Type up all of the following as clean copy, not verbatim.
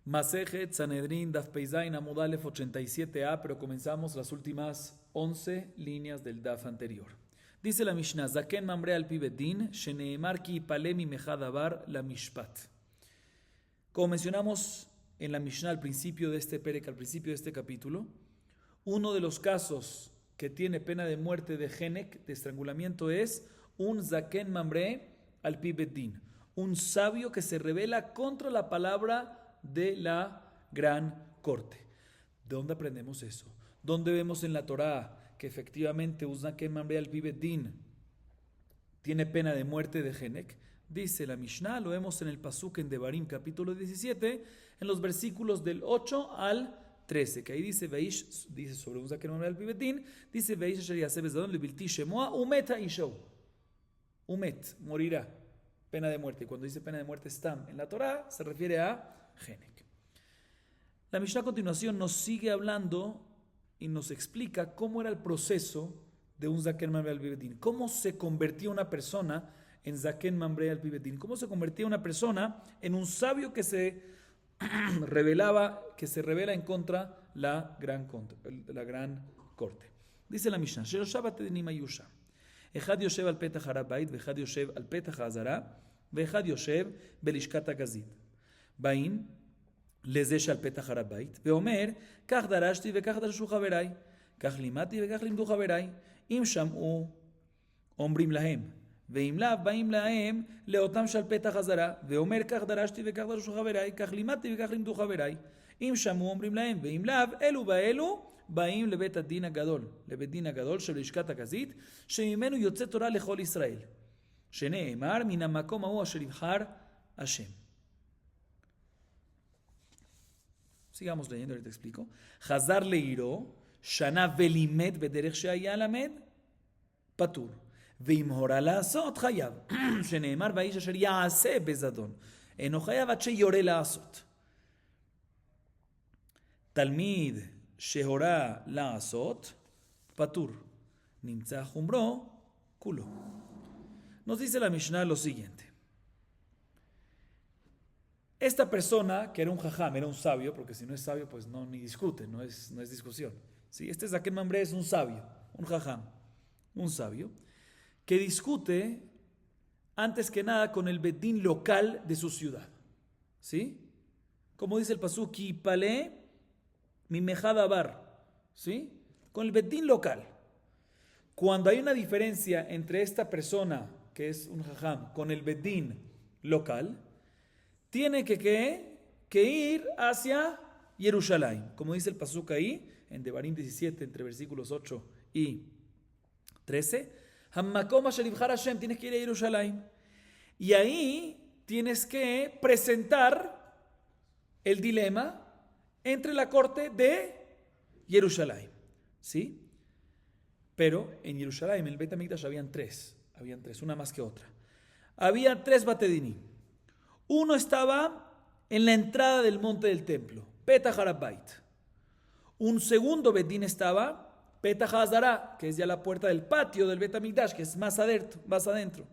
Masejet Sanedrin Daf Peizain Amud Alef 87a, pero comenzamos las últimas 11 líneas del Daf anterior. Dice la Mishnah, Zaken Mamre al Pibeddin, Sheneemar ki palemi mechadabar la Mishpat. Como mencionamos en la Mishnah al principio de este perek, al principio de este capítulo, uno de los casos que tiene pena de muerte de Genek, de estrangulamiento, es un Zaken Mamre al Pibeddin, un sabio que se rebela contra la palabra de la gran corte. ¿De dónde aprendemos eso? ¿Dónde vemos en la Torá que efectivamente un Zaken Mamre al Pibeddin tiene pena de muerte de Genek? Dice la Mishnah, lo vemos en el Pasuk en Devarim capítulo 17, en los versículos del 8 al 13, que ahí dice dice sobre un Zaken Mamre al Pibeddin, dice Veish asher yaseh bezadon lebilti shemoa umet ha'isho. Umet, morirá. Pena de muerte. Y cuando dice pena de muerte stam en la Torá, se refiere a Genek. La Mishnah a continuación nos sigue hablando y nos explica cómo era el proceso de un Zaken Mamre al Pibeddin. Cómo se convertía una persona en Zaken Mamre al Pibeddin. Cómo se convertía una persona en un sabio que se revela en contra la gran corte. Dice la Mishnah, Sheloshabat Edenim Ayusha. אחד יושב על פתח הר הבית, ואחד יושב על פתח העזרה, ואחד יושב בלשכת הגזית. באים לזה שעל פתח הר הבית, ואומר, כך דרשתי וכך דרשו חבריי, כך לימדתי וכך לימדו חבריי. אם שמעו, אומרים להם, ואם לאו, באים להם לאותם שעל פתח הזרה, ואומר, כך דרשתי וכך דרשו חבריי, כך לימדתי וכך לימדו חבריי. אם שמעו, אומרים להם, ואם לאו, אלו באלו, באים לבית הדין הגדול, לבית דין הגדול של לשכת הגזית, שממנו יוצא תורה לכל ישראל. שנאמר, מן המקום ההוא אשר יבחר השם. Sigamos leyendo, ahorita explico. חזר לעירו, שנה ולימד בדרך שהיה למד, פטור. ואם הורה לעשות, חייב. שנאמר, והאיש אשר יעשה בזדון, אינו חייב עד שיורה לעשות. תלמיד שהורה לעשות, פטור. נמצא חומרו, כולו. Nos dice la Mishnah lo siguiente. Esta persona, que era un jajam, era un sabio, porque si no es sabio, pues no ni discute, no es discusión. ¿Sí? Este Zaken Mamre es un sabio, un jajam, un sabio, que discute antes que nada con el bedín local de su ciudad. ¿Sí? Como dice el pasuk, Ki pale mi mejadabar, ¿sí? Con el bedín local. Cuando hay una diferencia entre esta persona, que es un jajam, con el bedín local, tiene que ir hacia Jerusalén. Como dice el pasuk ahí, en Devarim 17, entre versículos 8 y 13, Hammakom asher yibchar Hashem, tienes que ir a Jerusalén. Y ahí tienes que presentar el dilema entre la corte de Jerusalén, ¿sí? Pero en Jerusalén, en el Beit HaMikdash, habían tres, una más que otra. Había tres Batedinim. Uno estaba en la entrada del monte del templo, Petach HaRabait. Un segundo Bedín estaba Petach HaZara, que es ya la puerta del patio del Beit HaMikdash, que es más adentro.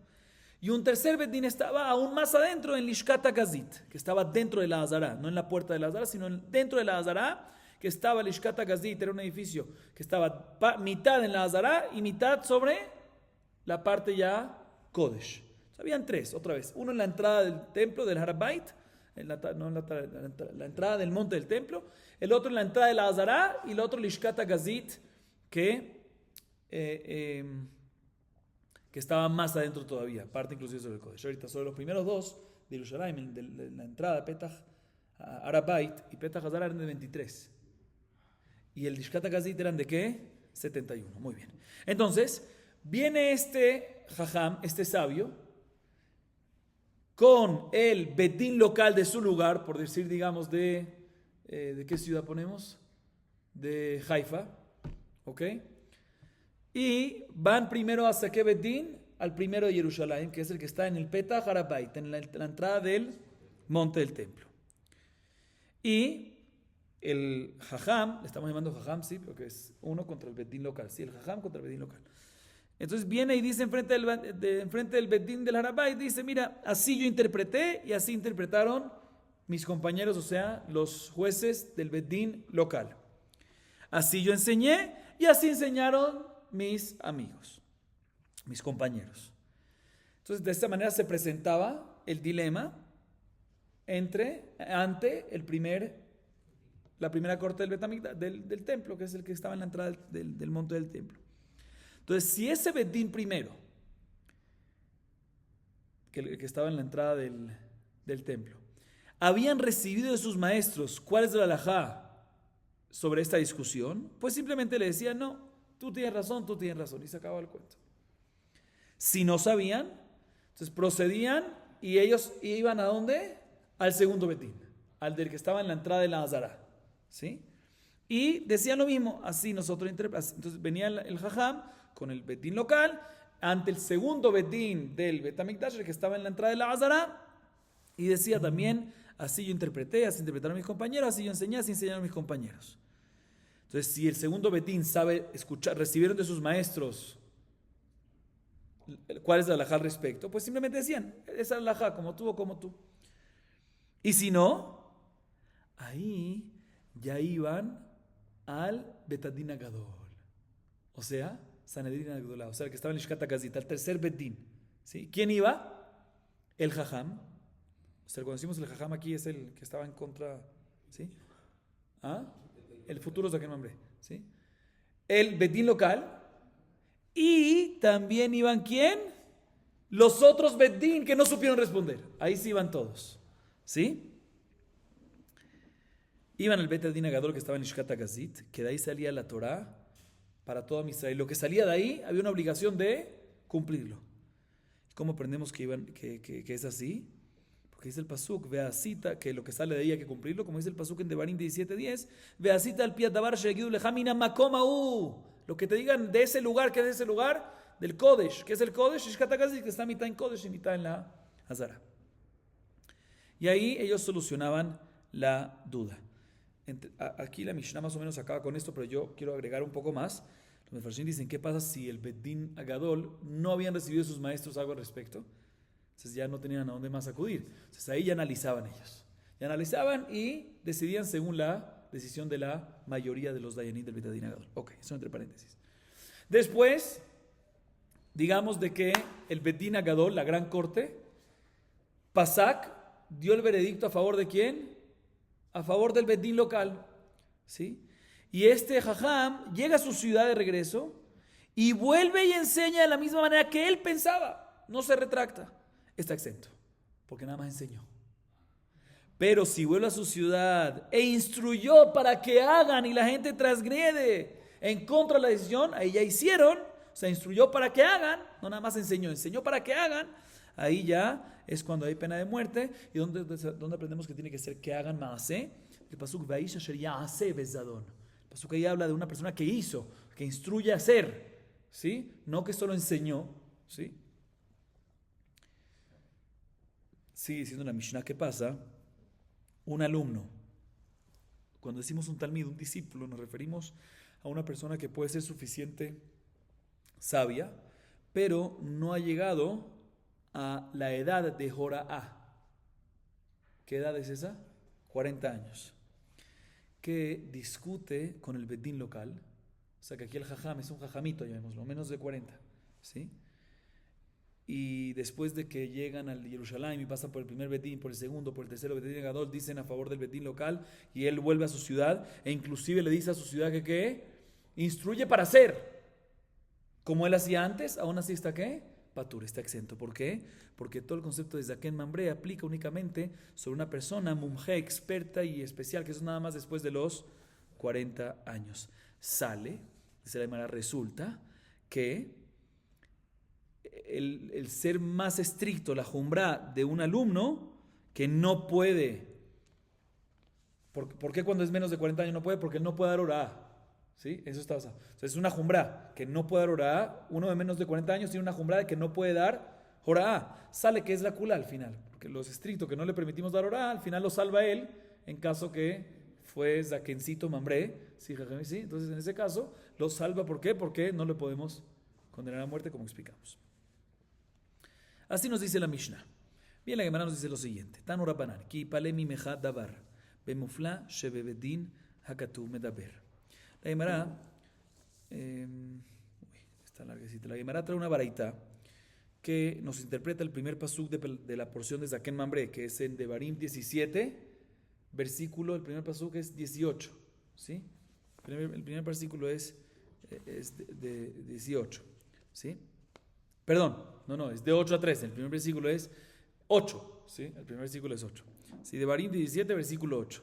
Y un tercer Bedín estaba aún más adentro en Lishkat HaGazit, que estaba dentro de la Hazara, no en la puerta de la Hazara, sino dentro de la Hazara, que estaba Lishkat HaGazit, era un edificio que estaba mitad en la Hazara y mitad sobre la parte ya Kodesh. Habían tres, otra vez. Uno en la entrada del templo del Harabait, la entrada del monte del templo. El otro en la entrada de la Hazara y el otro Lishkat HaGazit, que estaba más adentro todavía, parte inclusive sobre el Kodesh. Ahorita sobre los primeros dos de Jerusalén, de la entrada Petach Harabait y Petach Hazara eran de 23. Y el Lishkat HaGazit eran de ¿qué? 71. Muy bien. Entonces, viene este jajam, este sabio, con el bedín local de su lugar, por decir, digamos, ¿de qué ciudad ponemos? De Haifa, ¿ok? Y van primero hacia qué bedín? Al primero de Jerusalén, que es el que está en el Petach Harabait, en la entrada del monte del templo. Y el jajam, le estamos llamando jajam, sí, porque es uno contra el bedín local, sí, el jajam contra el bedín local. Entonces viene y dice enfrente del bedín del Harabait, dice, mira, así yo interpreté y así interpretaron mis compañeros, o sea, los jueces del Bet Din local. Así yo enseñé y así enseñaron mis amigos, mis compañeros. Entonces, de esta manera se presentaba el dilema ante la primera corte del Betamigdash, del templo, que es el que estaba en la entrada del monte del templo. Entonces, si ese Bet Din primero, que estaba en la entrada del templo, habían recibido de sus maestros cuál es la halajá sobre esta discusión, pues simplemente le decían, no, tú tienes razón, y se acababa el cuento. Si no sabían, entonces procedían y ellos iban ¿a dónde? Al segundo Bet Din, al del que estaba en la entrada de la Azara, ¿sí? Y decían lo mismo, así nosotros interpretamos. Entonces venía el Jajam con el Bet Din local ante el segundo Bet Din del Betamikdash, el que estaba en la entrada de la Azara, y decía también, así yo interpreté, así interpretaron mis compañeros, así yo enseñé, así enseñaron mis compañeros. Entonces, si el segundo Bet Din sabe escuchar, recibieron de sus maestros cuál es la halajá al respecto, pues simplemente decían, esa es la halajá, como tú o como tú. Y si no, ahí ya iban al Betadin Agadol, o sea, Sanedrin Agdolá, o sea, el que estaba en Lishkat HaGazit, al tercer Bet Din, ¿sí? ¿Quién iba? El Jajam. O sea, cuando decimos el Jajam aquí es el que estaba en contra, ¿sí? ¿Ah? El futuro Zaken Mamre, ¿sí? El Bet Din local. Y también iban ¿quién? Los otros Bet Din que no supieron responder. Ahí sí iban todos, ¿sí? Iban al Bet Din Agadol que estaba en Lishkat HaGazit, que de ahí salía la Torah para todo Israel. Lo que salía de ahí había una obligación de cumplirlo. ¿Cómo aprendemos que es así? Porque dice el pasuk, veasita, que lo que sale de ahí hay que cumplirlo, como dice el pasuk en Devarim 17:10, veasita al piat davar shegidu lejamina makomau. Lo que te digan de ese lugar, ¿qué es ese lugar? Del Kodesh. ¿Qué es el Kodesh? Shishkat HaGazit, que está mitad en Kodesh y mitad en la Hazara. Y ahí ellos solucionaban la duda. Aquí la Mishnah más o menos acaba con esto, pero yo quiero agregar un poco más. Los Mefarshim dicen, ¿qué pasa si el Bet Din Agadol no habían recibido de sus maestros algo al respecto? Entonces ya no tenían a dónde más acudir. Entonces ahí ya analizaban ellos. Ya analizaban y decidían según la decisión de la mayoría de los Dayanim del Bet Din Agadol. Ok, eso entre paréntesis. Después, digamos de que el Bet Din Agadol, la gran corte, Pasak, dio el veredicto a favor de ¿quién? A favor del Bet Din local, ¿sí? Y este Jajam llega a su ciudad de regreso y vuelve y enseña de la misma manera que él pensaba. No se retracta. Está exento, porque nada más enseñó. Pero si vuelve a su ciudad e instruyó para que hagan y la gente transgrede en contra de la decisión, ahí ya hicieron, o sea, instruyó para que hagan, no nada más enseñó para que hagan, ahí ya es cuando hay pena de muerte. ¿Y dónde aprendemos que tiene que ser que hagan maaseh? El pasuk Vaish asher ya'aseh bezadon. El pasuk ahí habla de una persona que hizo, que instruye a hacer, ¿sí? No que solo enseñó, ¿sí? Sigue diciendo la Mishnah, ¿qué pasa? Un alumno. Cuando decimos un talmid, un discípulo, nos referimos a una persona que puede ser suficiente sabia, pero no ha llegado a la edad de Jora'á. ¿Qué edad es esa? 40 años. Que discute con el Bet Din local. O sea que aquí el jajam es un jajamito, llamémoslo, menos de 40. ¿Sí? Y después de que llegan al Jerusalén y pasan por el primer Bet Din, por el segundo, por el tercero Bet Din Gadol, dicen a favor del Bet Din local y él vuelve a su ciudad e inclusive le dice a su ciudad que ¿qué? Instruye para hacer como él hacía antes, aún así está ¿qué? Patur, está exento. ¿Por qué? Porque todo el concepto de Zaken Mamre aplica únicamente sobre una persona mumje, experta y especial, que eso es nada más después de los 40 años. Sale, de la manera resulta que el ser más estricto, la jumbra de un alumno que no puede. ¿Por qué cuando es menos de 40 años no puede? Porque él no puede dar hora. ¿Sí? Eso está basado. Entonces es una jumbra que no puede dar hora. Uno de menos de 40 años tiene una jumbra de que no puede dar hora. Sale que es la kula al final. Porque los estrictos que no le permitimos dar hora, al final lo salva él en caso que fue Zakencito Mambré. ¿Sí? Entonces en ese caso lo salva. ¿Por qué? Porque no le podemos condenar a muerte como explicamos. Así nos dice la Mishnah. Bien, la Gemara nos dice lo siguiente. Tanu Rabbanan, ki pale mi meja davar, bemufla shebebedin hakatu medaber. La Gemara, está larguecita. La Gemara trae una baraita que nos interpreta el primer pasuk de la porción de Zaken Mamre, que es en Devarim 17, versículo, el primer pasuk es 18, ¿sí? El primer versículo es de 18, ¿sí? Perdón, no, es de 8 a 13, el primer versículo es 8, ¿sí? El primer versículo es 8. ¿Sí? Devarim 17, versículo 8.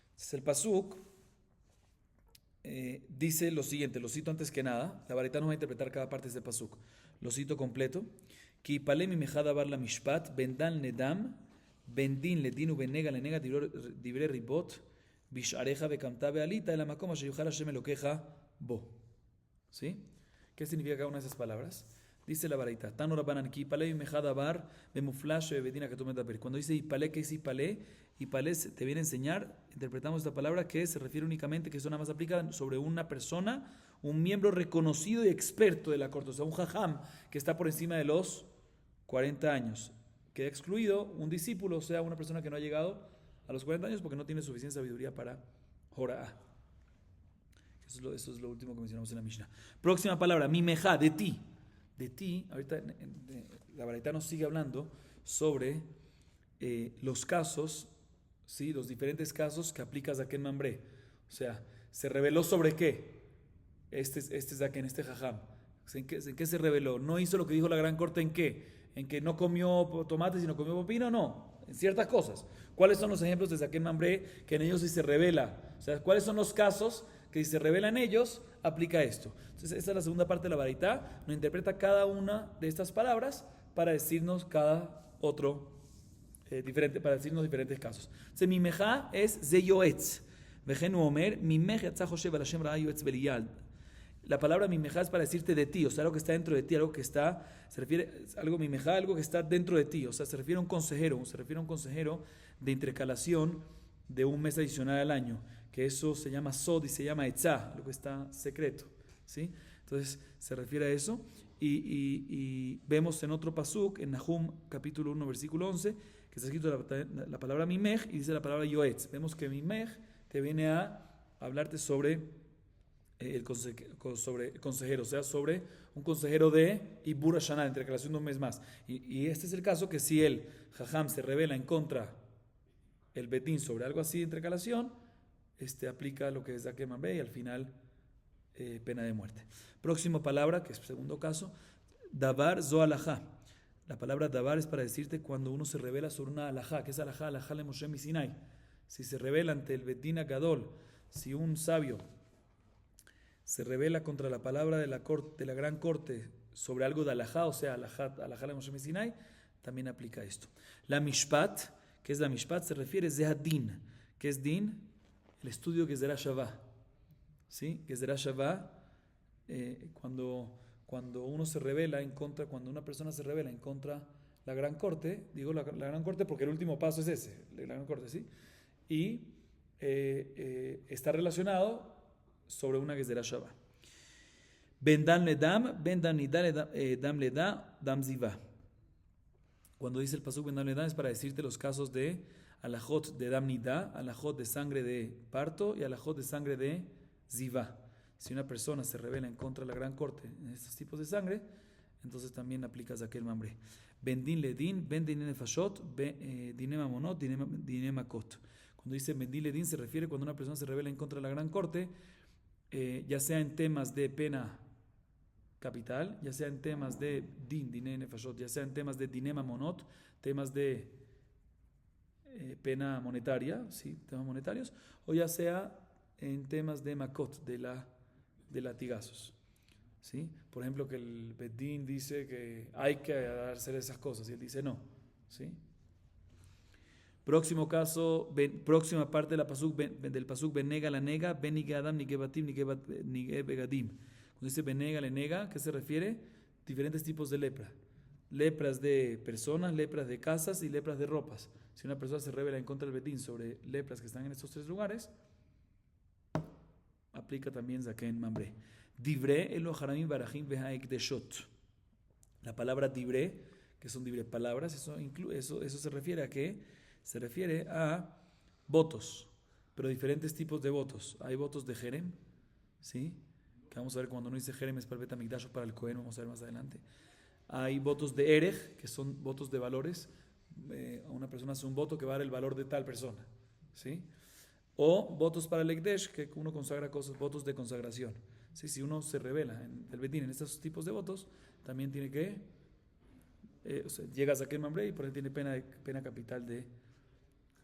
Entonces el pasuk dice lo siguiente, lo cito antes que nada, la baraita nos va a interpretar cada parte de este pasuk. Lo cito completo. Ki ipalem imechad bar la mishpat, bendan ledam, bendin ledinu benega lenega dibre ribot, bishareja bekamta bealita, el amakom sheyuchal Hashem elokeja bo. ¿Sí? ¿Qué significa cada una de esas palabras? Dice la baraita, Tanu Rabbanan, ki ipalem imechad bar, bemuflash bedina katum medaber. Cuando dice ipale, ¿qué es ipale? Ipale te viene a enseñar, interpretamos esta palabra que se refiere únicamente, que eso nada más aplica sobre una persona, un miembro reconocido y experto de la corte, o sea, un jajam que está por encima de los 40 años. Queda excluido un discípulo, o sea, una persona que no ha llegado a los 40 años porque no tiene suficiente sabiduría para Jorah. Eso es lo último que mencionamos en la Mishnah. Próxima palabra, mimeja, de ti. De ti, ahorita la baraita nos sigue hablando sobre los casos, ¿sí? Los diferentes casos que aplica Zaken Mamre. O sea, ¿se reveló sobre qué? Este Zaken, este jajam. ¿En qué se reveló? ¿No hizo lo que dijo la gran corte en qué? ¿En que no comió tomate sino comió pepino? No, en ciertas cosas. ¿Cuáles son los ejemplos de Zaken Mamre que en ellos sí se revela? O sea, ¿cuáles son los casos que si se revelan ellos, aplica esto? Entonces, esta es la segunda parte de la baraita. Nos interpreta cada una de estas palabras para decirnos cada otro diferente, para decirnos diferentes casos. Entonces, mi meja es zeyoetz. Vejenu omer, mi meja yatzah José balashem ra'a yoetz beliyad. La palabra mimeja es para decirte de ti, o sea, algo que está dentro de ti, algo que está, se refiere, algo mimeja, algo que está dentro de ti, o sea, se refiere a un consejero de intercalación de un mes adicional al año, que eso se llama sod y se llama etzá, lo que está secreto, ¿sí? Entonces, se refiere a eso, y vemos en otro pasuk, en Nahum, capítulo 1, versículo 11, que está escrito la palabra mimej y dice la palabra yoetz. Vemos que mimej te viene a hablarte sobre el consejero, o sea, sobre un consejero de Ibur Hashanah, intercalación de un mes más. Y este es el caso que si el jajam se revela en contra el betín sobre algo así de intercalación, aplica lo que es Zaken Mamre y al final pena de muerte. Próxima palabra, que es el segundo caso, davar zo alajá. La palabra davar es para decirte cuando uno se revela sobre una alajá. ¿Qué es alajá? Alajá le Moshe Misinai. Si se revela ante el betín Agadol, si un sabio se revela contra la palabra de la gran corte sobre algo de alajá, o sea, alajá le Moshe Sinai, también aplica esto. La mishpat, ¿qué es la mishpat? Se refiere a zehadin. ¿Qué es din? El estudio Gezerah Shavah. ¿Sí? Gezerah Shavah, cuando uno se revela en contra, cuando una persona se revela en contra la gran corte, digo la gran corte porque el último paso es ese, la gran corte, ¿sí? Y está relacionado sobre una Gezerah Shavah. Ben dan le dam, ben dan dam le da, dam ziva. Cuando dice el pasuk ben dan le dam es para decirte los casos de alajot de dam nida, alajot de sangre de parto y alajot de sangre de ziva. Si una persona se revela en contra de la gran corte en estos tipos de sangre, entonces también aplicas aquel mambre. Ben din le din, ben din nefashot, dine mamonot, dine makot. Cuando dice ben din le din se refiere cuando una persona se revela en contra de la gran corte, ya sea en temas de pena capital, ya sea en temas de diné nefashot, ya sea en temas de diné mamonot, temas de pena monetaria, ¿sí? Temas monetarios, o ya sea en temas de makot, de latigazos, ¿sí? Por ejemplo, que el bedín dice que hay que hacer esas cosas y él dice no, ¿sí? Próximo caso, próxima parte de del pasuk benega la nega, benige adam nige batim nige begadim. Cuando dice benega la nega, ¿qué se refiere? Diferentes tipos de lepra. Lepras de personas, lepras de casas y lepras de ropas. Si una persona se revela en contra del betín sobre lepras que están en estos tres lugares, aplica también Zaken Mamre. Divré elo haramim barajim vehaek deshot. La palabra divré, que son libre palabras. Eso se refiere a qué? Se refiere a votos, pero diferentes tipos de votos. Hay votos de Jerem, ¿sí? Que vamos a ver cuando uno dice Jerem es para el Bet HaMikdash o para el Cohen, vamos a ver más adelante. Hay votos de Erech, que son votos de valores. Una persona hace un voto que va a dar el valor de tal persona, ¿sí? O votos para el Ekdesh, que uno consagra cosas, votos de consagración. ¿Sí? Si uno se revela en el Betín en estos tipos de votos, también tiene que, llega a Zaken Mamre y por eso tiene pena capital de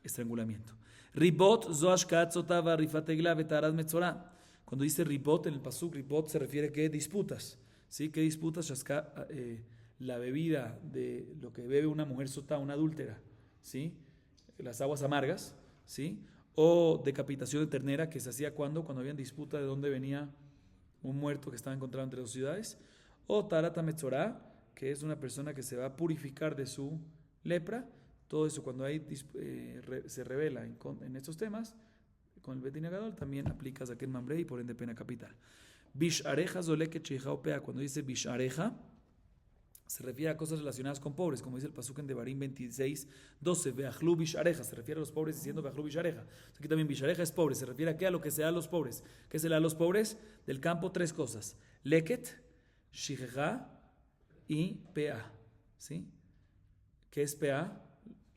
estrangulamiento. Ribot, Zoashkat, Zotava, Rifategla, Betarat, Metzorah. Cuando dice ribot en el pasuk, ribot se refiere a qué disputas. ¿Sí? ¿Qué disputas? La bebida de lo que bebe una mujer sotá, una adúltera, ¿sí? Las aguas amargas, ¿sí? O decapitación de ternera, que se hacía cuando habían disputa de dónde venía un muerto que estaba encontrado entre dos ciudades. O tarata metzorá, que es una persona que se va a purificar de su lepra. Todo eso cuando se revela en estos temas, con el Betin Agadol también aplica Zaken Mamre y por ende pena capital. Bishareja zoleket sheijao-pea, cuando dice bishareja, se refiere a cosas relacionadas con pobres, como dice el pasuk en Devarim 26:12, Veachlu bishareja, se refiere a los pobres diciendo Veachlu bishareja. Aquí también bishareja es pobre, se refiere a qué? A lo que se da a los pobres. ¿Qué se le da a los pobres? Del campo, tres cosas: leket, shijeja y pea. ¿Sí? ¿Qué es pea?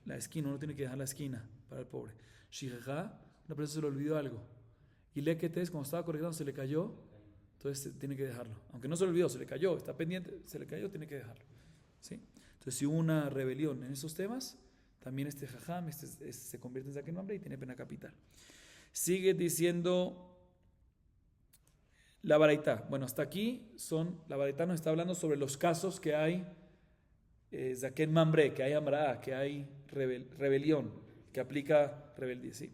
La esquina, uno tiene que dejar la esquina para el pobre. Shijeja, una persona se le olvidó algo. Y leket es cuando estaba corrigiendo, se le cayó. Entonces tiene que dejarlo. Aunque no se le olvidó, se le cayó, está pendiente, se le cayó, tiene que dejarlo. ¿Sí? Entonces, si hubo una rebelión en esos temas, también este jajam se convierte en Zaken Mamre y tiene pena capital. Sigue diciendo la baraitá. Bueno, hasta aquí la baraitá nos está hablando sobre los casos que hay Zaken Mamre, que hay amra, que hay rebelión, que aplica rebeldía. ¿Sí?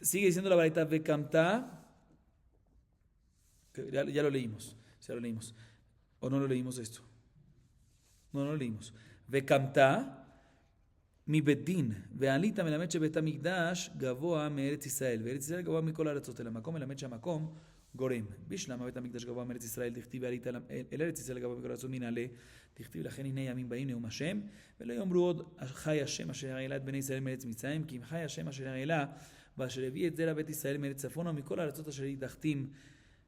Sigue diciendo la baraitá vekamta. Ya lo leímos. ¿O no lo leímos esto? No lo leímos. Vekamta mi bedin. Vealita melamed shebet hamikdash gavoa me'eretz Israel. Ve'eretz Israel gavoa mikol ha'aratzot el hamakom melamed shamakom gorem. Bishlama bet hamikdash gavoa me'eretz Israel. Dichtiv ve'alita el eretz Israel gavoa mikol ha'aratzot min ale. Dichtiv lachen hinei yamim ba'im neum Hashem. Ve'lo yomru od chai Hashem asher ha'ela et bnei Israel me'eretz Mitzrayim. Ki im chai Hashem asher ha'ela v'asher hevi et zera bet Israel me'eretz tzafon u'mikol ha'aratzot asher yidachtim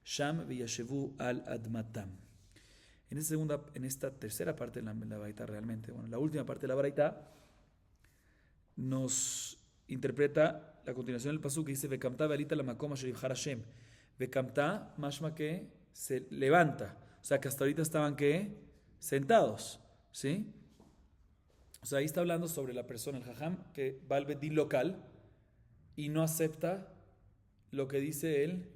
Sham v'yashevu al admatam. En esta tercera parte de la baraitá realmente, la última parte de la baraitá nos interpreta la continuación del pasuk que dice Vekamta ve'alita lamakom asher yibchar Hashem. Vekamta, mashma que se levanta, o sea que hasta ahorita estaban ¿qué? Sentados, ¿sí? O sea, ahí está hablando sobre la persona, el jajam, que va al bedín local y no acepta lo que dice el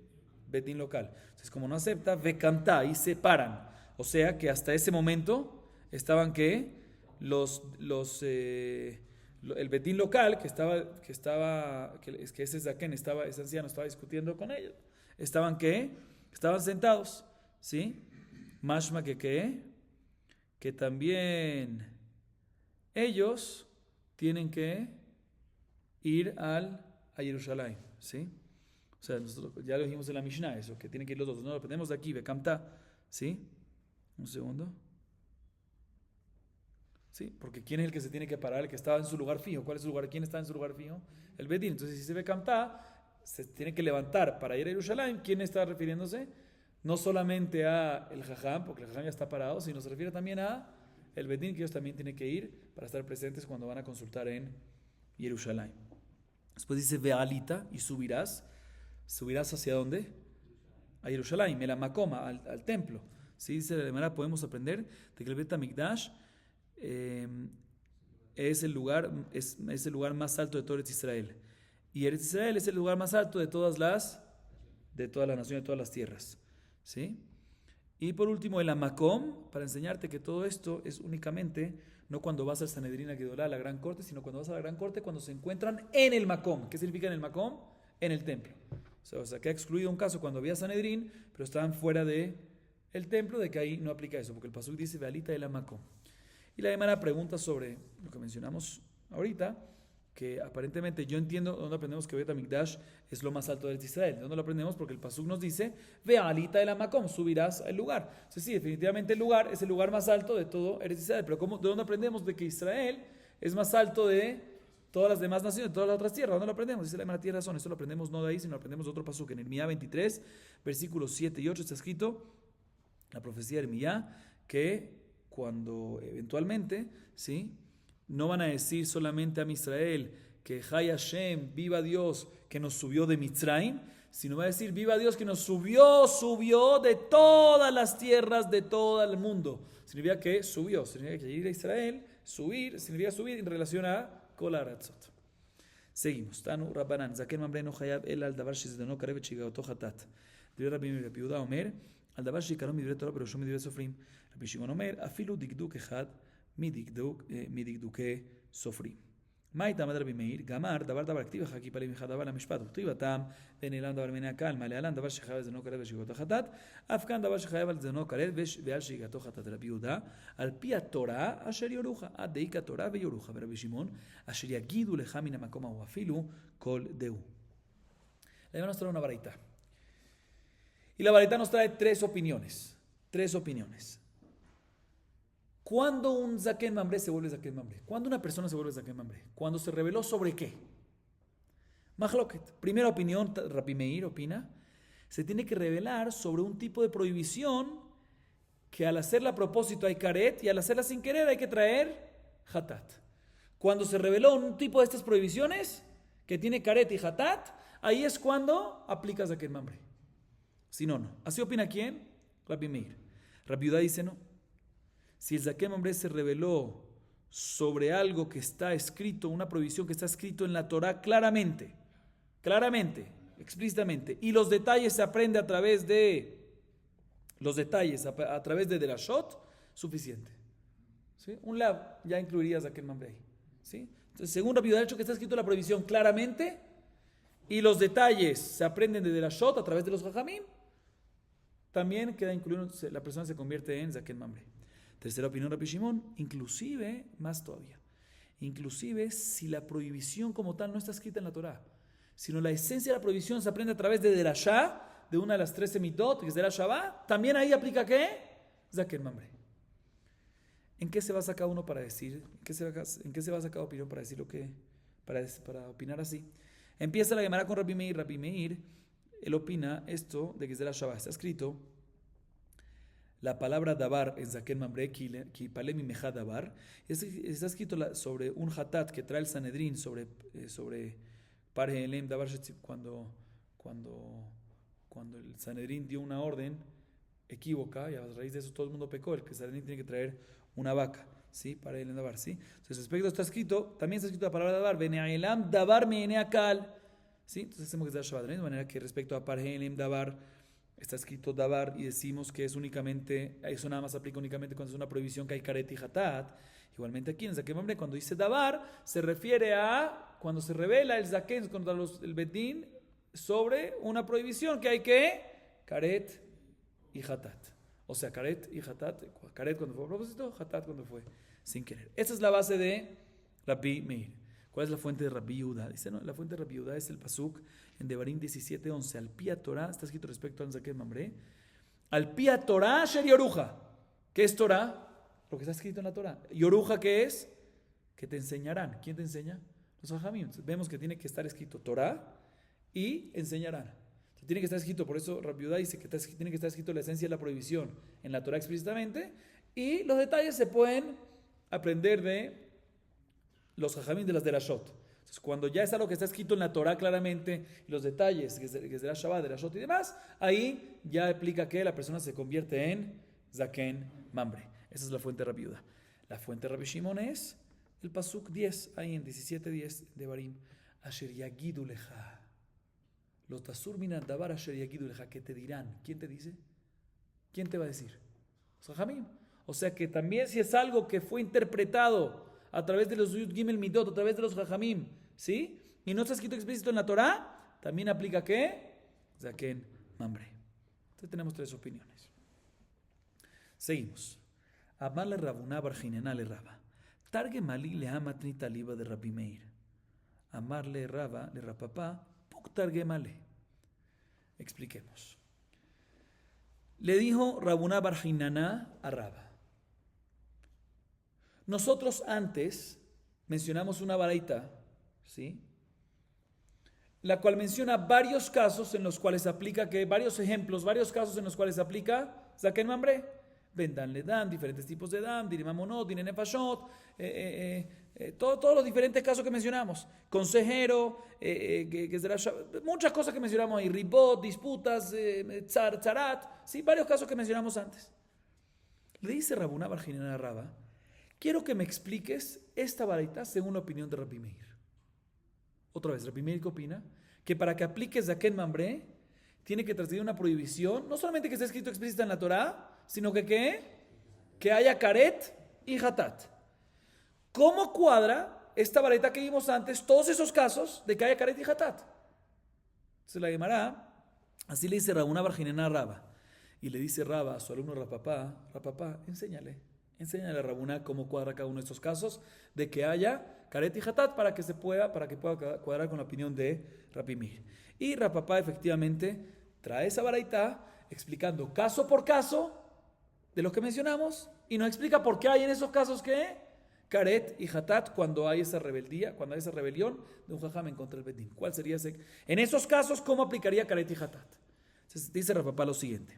Betín local. Entonces, como no acepta, Vekamta, y se paran. O sea que hasta ese momento estaban que el Betín local, que ese Zaken, ese anciano estaba discutiendo con ellos. Estaban sentados, ¿sí? Mashma que también ellos tienen que ir a Jerusalén, ¿sí? O sea, nosotros ya lo dijimos en la Mishnah, eso, que tienen que ir los dos. No lo aprendemos de aquí, Vekamta, ¿sí? Un segundo. Sí, porque ¿quién es el que se tiene que parar? El que estaba en su lugar fijo. ¿Cuál es su lugar? ¿Quién está en su lugar fijo? El Bedín. Entonces, si se Vekamta, se tiene que levantar para ir a Jerusalén. ¿Quién está refiriéndose? No solamente a el Jajam, porque el Jajam ya está parado, sino se refiere también a el Bedín, que ellos también tienen que ir para estar presentes cuando van a consultar en Jerusalén. Después dice Vealita, y subirás. ¿Subirás hacia dónde? A Jerusalén, la Makoma, al templo. ¿Sí? Dice la Gemara, podemos aprender de que el Bet HaMikdash es el lugar más alto de todo Eretz Israel. Y Eretz Israel es el lugar más alto de todas las naciones, de todas las tierras. ¿Sí? Y por último, el Amakom, para enseñarte que todo esto es únicamente, no cuando vas al Sanedrín Agedolá, a la Gran Corte, sino cuando vas a la Gran Corte, cuando se encuentran en el Makom. ¿Qué significa en el Makom? En el templo. O sea, que ha excluido un caso cuando había Sanedrín, pero estaban fuera del templo, de que ahí no aplica eso, porque el pasuk dice Vealita el Amakom. Y la Gemara pregunta sobre lo que mencionamos ahorita, que aparentemente yo entiendo dónde aprendemos que Bet HaMikdash es lo más alto de Israel. ¿De dónde lo aprendemos? Porque el pasuk nos dice, ve alita de la Makom, subirás al lugar. Entonces sí, definitivamente el lugar es el lugar más alto de todo Eretz Israel. Pero ¿de dónde aprendemos de que Israel es más alto de todas las demás naciones, de todas las otras tierras? ¿Dónde lo aprendemos? Dice la Gemara, tiene razón, eso lo aprendemos no de ahí, sino lo aprendemos de otro pasuk. En Ermiyá 23, versículos 7 y 8 está escrito, la profecía de Ermiyá, que cuando eventualmente, ¿sí?, no van a decir solamente a Israel que Hay Hashem, viva Dios que nos subió de Mitzrayim, sino va a decir viva Dios que nos subió de todas las tierras de todo el mundo. Significa que subió, significa que ir a Israel, subir, significa subir en relación a Kol Haratzot. Seguimos. Tanu Rabbanan, Zaken Mamre no Hayab el al davar shizdono karevet shigaoto hatat. Divrei Rabbi Meir Rabbi Yehuda Omer, al davar shikaron midvrei Torah pero shom midvrei sofrim. Rabbi Shimon Omer, afilu dikduk echad מדקדוקי סופרים. מה הייתה עמד רבי מאיר? גמר דבר כתיב לך כי פלאים אחד דבר למשפט וכתיב הטעם ונעלם דבר מני הקהל מה להלן דבר שחייב על זנו קרב ושגעתו חטאת אף כאן דבר שחייב על זנו קרב ועל שגעתו חטאת. רבי יהודה על פי התורה אשר יורך עד דאיק התורה ויורך. ורבי שמעון אשר יגידו לך מן המקום ההוא אפילו כל דהו. La nos trae una baraita y la baraita nos trae tres opiniones. ¿Cuándo un Zaken Mamre se vuelve Zaken Mamre? ¿Cuándo una persona se vuelve Zaken Mamre? ¿Cuándo se reveló sobre qué? Mahloket. Primera opinión, Rabbi Meir opina, se tiene que revelar sobre un tipo de prohibición que al hacerla a propósito hay karet y al hacerla sin querer hay que traer hatat. Cuando se reveló un tipo de estas prohibiciones que tiene karet y hatat, ahí es cuando aplica Zaken Mamre. Si no, no. ¿Así opina quién? Rabbi Meir. Rabbi Yehuda dice no. Si el Zaken Mamre se reveló sobre algo que está escrito, una prohibición que está escrito en la Torah claramente, explícitamente, y los detalles se aprende a través de Derashot, suficiente. ¿Sí? Un lab ya incluiría Zaken Mamre. ¿Sí? Entonces, según Rabbi Yehuda, el hecho que está escrito la prohibición claramente y los detalles se aprenden de Derashot a través de los Jajamim, también queda incluido, la persona se convierte en Zaken Mamre. Tercera opinión, Rabbi Shimon, inclusive, más todavía, inclusive si la prohibición como tal no está escrita en la Torah, sino la esencia de la prohibición se aprende a través de Derashá, de una de las 13 mitot, que es Derashá, también ahí aplica ¿qué? Zaken Mamre. ¿En qué se basa cada uno para decir? ¿En qué se basa cada opinión para decir lo que, para opinar así? Empieza la Gemara con Rabbi Meir. Rabbi Meir, él opina esto de que es Derashá, está escrito. La palabra davar en Zaken Mamre, ki palemi meja davar, está escrito sobre un hatat que trae el Sanedrín sobre Parhe Elem davar cuando el Sanedrín dio una orden equívoca y a raíz de eso todo el mundo pecó, el que Sanedrín tiene que traer una vaca, ¿sí? Parhe Elem davar, ¿sí? Entonces respecto está escrito, también está escrito la palabra davar, veneaelam davar meeneakal, ¿sí? Entonces hacemos que sea Shabbat, de la misma manera que respecto a Parhe Elem davar está escrito davar y decimos que es únicamente, eso nada más aplica únicamente cuando es una prohibición que hay karet y hatat. Igualmente aquí en Zaken Mamre, cuando dice davar, se refiere a cuando se revela el Zaken contra el Bedín sobre una prohibición que hay que karet y hatat. O sea, karet y hatat, karet cuando fue a propósito, hatat cuando fue sin querer. Esa es la base de Rabbi Meir. ¿Cuál es la fuente de Rabbi Yehuda? Dice, no, la fuente de Rabbi Yehuda es el pasuk en Devarim 17:11. Al pía Torah, está escrito respecto al Zaken Mamre. Al pía Torah Asher Yoruja. ¿Qué es Torah? Lo que está escrito en la Torah. Yoruja, ¿qué es? Que te enseñarán. ¿Quién te enseña? Los Jajamim. Vemos que tiene que estar escrito Torah y enseñarán. Tiene que estar escrito, por eso Rabbi Yehuda dice que tiene que estar escrito la esencia de la prohibición en la Torah explícitamente y los detalles se pueden aprender de los Jajamim de las Derashot. Entonces, cuando ya está lo que está escrito en la Torah claramente, los detalles, que es de la Shabbat, de la Shot y demás, ahí ya aplica que la persona se convierte en Zaken Mamre. Esa es la fuente de Rabbi Yehuda. La fuente de Rabbi Shimon es el Pasuk 10, ahí en 17:10 de Barim. Asher yagidu lecha. Los tasur minan davar asher yagidu lecha. ¿Qué te dirán? ¿Quién te dice? ¿Quién te va a decir? Los Jajamim. O sea que también si es algo que fue interpretado a través de los Yud Gimel Midot, a través de los Jajamim, ¿sí? Y no está escrito explícito en la Torah, también aplica ¿qué? Zaken Mamre. Entonces tenemos tres opiniones. Seguimos. Amar le Rabuná Barjinena le Raba. Targe Malí le Amatni Taliba de Rabbi Meir. Amarle Raba, le Rapapá, Puktar Gemale. Expliquemos. Le dijo Rabuná bar Hinaná a Raba. Nosotros antes mencionamos una baraita, ¿sí? La cual menciona varios casos en los cuales aplica, varios ejemplos, varios casos en los cuales aplica Zaken Mambre. Vendan le dam, diferentes tipos de dam, dirimamonot, dinenefashot, todos los diferentes casos que mencionamos. Consejero, muchas cosas que mencionamos ahí, ribot, disputas, tzarat, ¿sí? Varios casos que mencionamos antes. Le dice Rabuná bar Hinaná a Raba, quiero que me expliques esta baraita según la opinión de Rabbi Meir. Otra vez, Rabbi Meir, ¿qué opina? Que para que apliques Zaken Mambre, tiene que trascender una prohibición, no solamente que esté escrito explícita en la Torá, sino que haya Karet y Hatat. ¿Cómo cuadra esta baraita que vimos antes, todos esos casos de que haya Karet y Hatat? Se la llamará, así le dice Rabuná bar Hinaná a Raba. Y le dice Raba a su alumno Rapapá, enséñale a Rabuná cómo cuadra cada uno de estos casos de que haya Karet y Hatat para que pueda cuadrar con la opinión de Rabbi Meir. Y Rapapá efectivamente trae esa baraita explicando caso por caso de lo que mencionamos y nos explica por qué hay en esos casos que Karet y Hatat cuando hay esa rebeldía, cuando hay esa rebelión de un jajam en contra del Bedín. ¿Cuál sería ese? En esos casos, ¿cómo aplicaría Karet y Hatat? Entonces, dice Rapapá lo siguiente.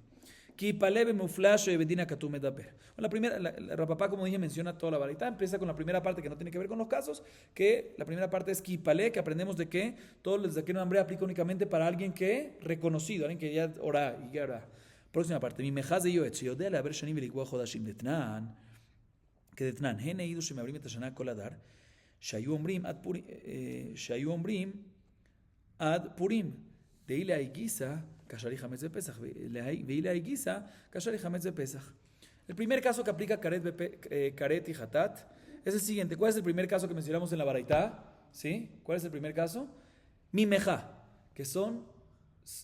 La primera, Rapapá, como dije, menciona toda la baraita. Empieza con la primera parte que no tiene que ver con los casos, que la primera parte es Kipale, que aprendemos de que todo el Zaken Mambre aplica únicamente para alguien que reconocido, alguien que ya orá y ya orá. Próxima parte. Mi mejaz de yoetz, yo de la ver shani velikua jodashim detnan, que detnan, hene idu shemabrim et hashana kol adar, shayu ombrim ad purim, deile aigisa, kashari hametz de pesach, veile aigisa, kashari hametz de pesach. El primer caso que aplica Karet y Hatat es el siguiente. ¿Cuál es el primer caso que mencionamos en la baraita? ¿Sí? ¿Cuál es el primer caso? Mimeja, que son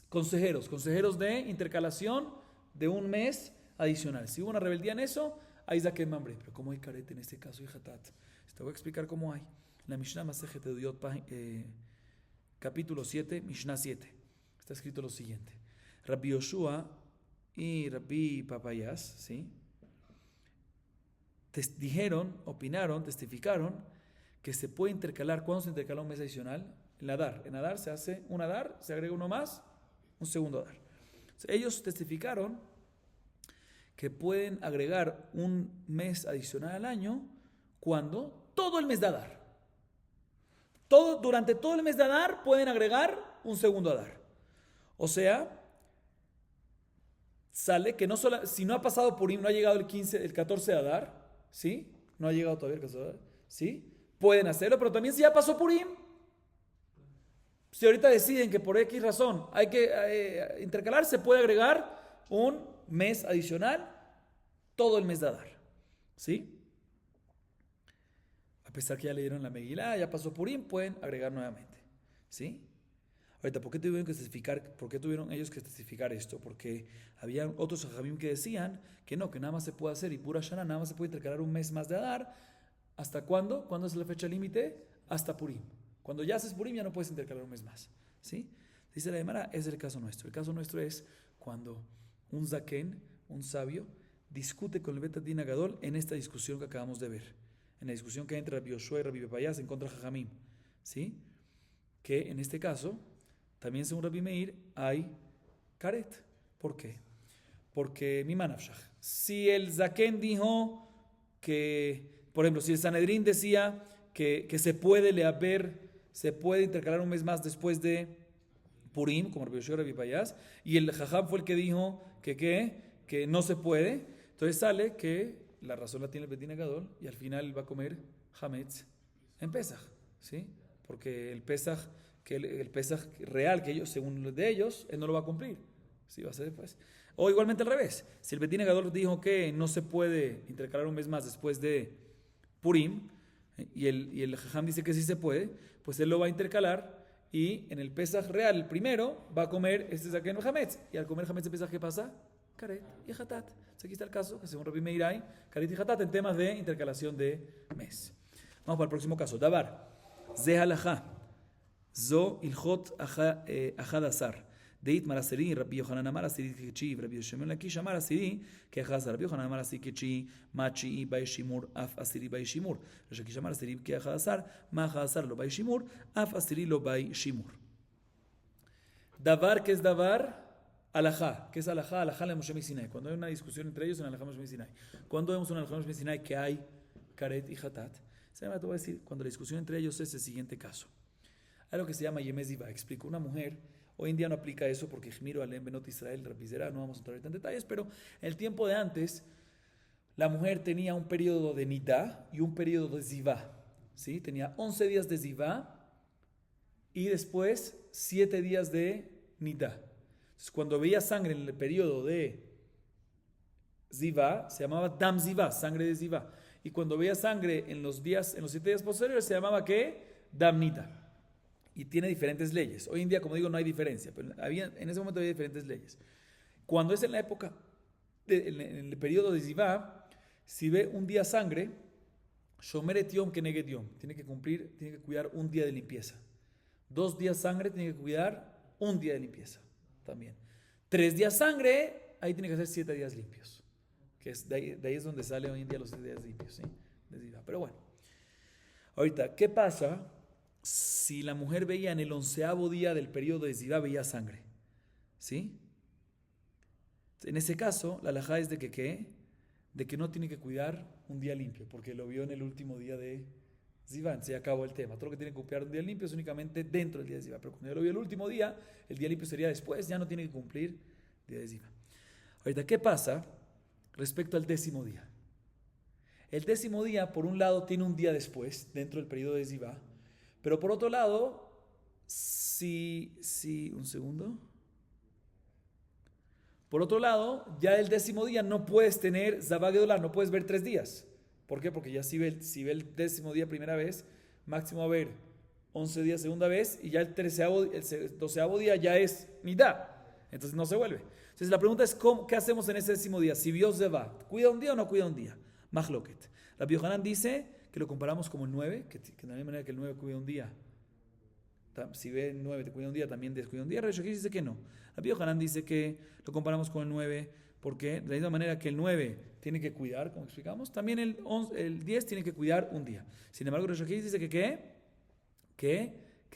consejeros de intercalación de un mes adicional. Si hubo una rebeldía en eso, hay Zaken Mambre. Pero ¿cómo hay Karet en este caso y Hatat? Te voy a explicar cómo hay. La Mishnah Masejet Eduyot, capítulo 7, Mishnah 7. Está escrito lo siguiente. Rabbi Yoshua y Rabbi Papayas, ¿sí? Opinaron, testificaron que se puede intercalar. ¿Cuándo se intercala un mes adicional? En Adar. En Adar se hace un Adar, se agrega uno más, un segundo Adar. Ellos testificaron que pueden agregar un mes adicional al año cuando todo el mes de Adar. Durante todo el mes de Adar pueden agregar un segundo Adar. O sea, sale que si no ha pasado Purim, no ha llegado el 14 de Adar, ¿sí? No ha llegado todavía el 14 de Adar, ¿sí? Pueden hacerlo, pero también si ya pasó Purim, si ahorita deciden que por X razón hay que intercalar, se puede agregar un mes adicional, todo el mes de Adar, ¿sí? A pesar que ya le dieron la Megilá, ya pasó Purim, pueden agregar nuevamente, ¿sí? Ahorita, ¿por qué tuvieron ellos que testificar esto? Porque había otros jajamim que decían que no, que nada más se puede hacer y pura shana, nada más se puede intercalar un mes más de Adar. ¿Hasta cuándo? ¿Cuándo es la fecha límite? Hasta Purim. Cuando ya haces Purim ya no puedes intercalar un mes más, ¿sí? Dice la Gemara, es el caso nuestro. El caso nuestro es cuando un zaken, un sabio, discute con el Bet Din Gadol en esta discusión que acabamos de ver, en la discusión que hay entre Rabbi Yoshua y Rabbi Papayas en contra de jajamim, ¿sí? Que en este caso también según Rabbi Meir hay Karet. ¿Por qué? Porque mi manafshach, si el Zaken dijo que, por ejemplo, si el Sanedrín decía que se puede intercalar un mes más después de Purim, como Rabbi Yoshua y Rabbi Papayas, y el Jajam fue el que dijo que no se puede, entonces sale que la razón la tiene el Bet Din Gadol y al final va a comer Hametz en Pesach, ¿sí? Porque el Pesach real que ellos, según de ellos, él no lo va a cumplir. Sí, va a ser después. O igualmente al revés. Si el Bet Din Gadol dijo que no se puede intercalar un mes más después de Purim, y el Jajam dice que sí se puede, pues él lo va a intercalar y en el Pesach real, el primero, va a comer este Zaken Hametz. Y al comer Hametz de Pesach, ¿qué pasa? Karet y Hatat. Aquí está el caso, que según Rabbi Meir hay Karet y Hatat en temas de intercalación de mes. Vamos para el próximo caso. Dabar. Ze halajá. Zo ilhot achadasar. Deit marasiri, Rabbi Yohanan amar asiri kechi, Rabbi Shimon Lakish amar asiri que achadasar. Rabbi Yohanan amar asiri kechi, machi baishimur, af asiri baishimur. Rabbi Lakish amar asiri que achadasar, ma achadasar lo baishimur, af asiri lo baishimur. Davar, ¿qué es davar? Alajá. ¿Qué es alajá? Alajá en Moshe Sinai. Cuando hay una discusión entre ellos en alajá Moshe Sinai. Cuando vemos en alajá Moshe Sinai que hay karet y hatat, te voy a decir, cuando la discusión entre ellos es el siguiente caso. Hay lo que se llama Yemez Diva. Explico, una mujer, hoy en día no aplica eso porque Jmiro Alem Benot Israel, Rapizera, no vamos a entrar ahorita en detalles, pero en el tiempo de antes, la mujer tenía un periodo de nidá y un periodo de zivá. ¿Sí? Tenía 11 días de zivá y después 7 días de nidá. Entonces, cuando veía sangre en el periodo de zivá, se llamaba dam zivá, sangre de zivá. Y cuando veía sangre en los 7 días posteriores, se llamaba ¿qué? Dam nidá. Y tiene diferentes leyes. Hoy en día, como digo, no hay diferencia, pero en ese momento había diferentes leyes. Cuando es en la época, en el periodo de zivá, si ve un día sangre, shomeret yom keneged yom, tiene que cuidar un día de limpieza. 2 días sangre, tiene que cuidar un día de limpieza también. 3 días sangre, ahí tiene que hacer 7 días limpios. Que es de ahí es donde sale hoy en día los 7 días limpios, ¿sí? Pero bueno, ahorita, ¿qué pasa si la mujer veía en el 11º día del periodo de Zivá, veía sangre? ¿Sí? En ese caso, la halajá es de que ¿qué? De que no tiene que cuidar un día limpio, porque lo vio en el último día de Zivá, se acabó el tema. Todo lo que tiene que cumplir un día limpio es únicamente dentro del día de Zivá, pero cuando ya lo vio el último día, el día limpio sería después, ya no tiene que cumplir el día de Zivá. Ahorita, ¿qué pasa respecto al 10º día? El 10º día, por un lado, tiene un día después, dentro del periodo de Zivá, pero por otro lado, un segundo. Por otro lado, ya el 10º día no puedes tener Zavá Gedolah, no puedes ver 3 días. ¿Por qué? Porque ya si ve el 10º día primera vez, máximo va a ver 11 días segunda vez, y ya el 12º día ya es Nidá. Entonces no se vuelve. Entonces la pregunta es, ¿qué hacemos en ese 10º día? Si vio Zavá, ¿cuida un día o no cuida un día? Mahloket. Rabbi Yohanan dice que lo comparamos como el 9, que de la misma manera que el 9 cuida un día. Si ve el 9 te cuida un día, también descuida un día. Rabbi Yohanan dice que no. Rabbi Yohanan dice que lo comparamos con el 9 porque de la misma manera que el 9 tiene que cuidar, como explicamos, también el 10 tiene que cuidar un día. Sin embargo, Rabbi Yohanan dice que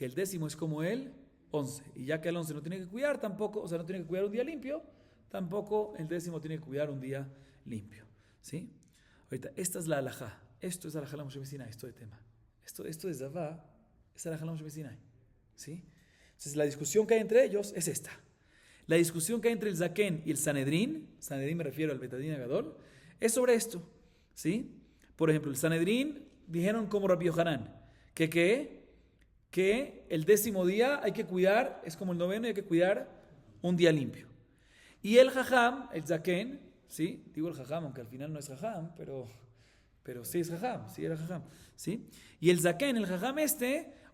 el 10º es como el 11. Y ya que el 11 no tiene que cuidar tampoco, o sea, no tiene que cuidar un día limpio, tampoco el 10º tiene que cuidar un día limpio. ¿Sí? Ahorita, esta es la halajá. Esto es halajá la Moshe Sinai, esto de tema. Esto es Zavá, es halajá la Moshe Sinai. ¿Sí? Entonces, la discusión que hay entre ellos es esta. La discusión que hay entre el Zaken y el Sanedrín me refiero al Betadín Agadol, es sobre esto. ¿Sí? Por ejemplo, el Sanedrín dijeron como Rabbi Yohanan, que el 10º día hay que cuidar, es como el 9º, hay que cuidar un día limpio. Y el Jajam, el Zaken, ¿sí? Digo el Jajam, aunque al final no es Jajam, pero sí es Jajam, sí era Jajam, ¿sí? Y el Zaken, el Jajam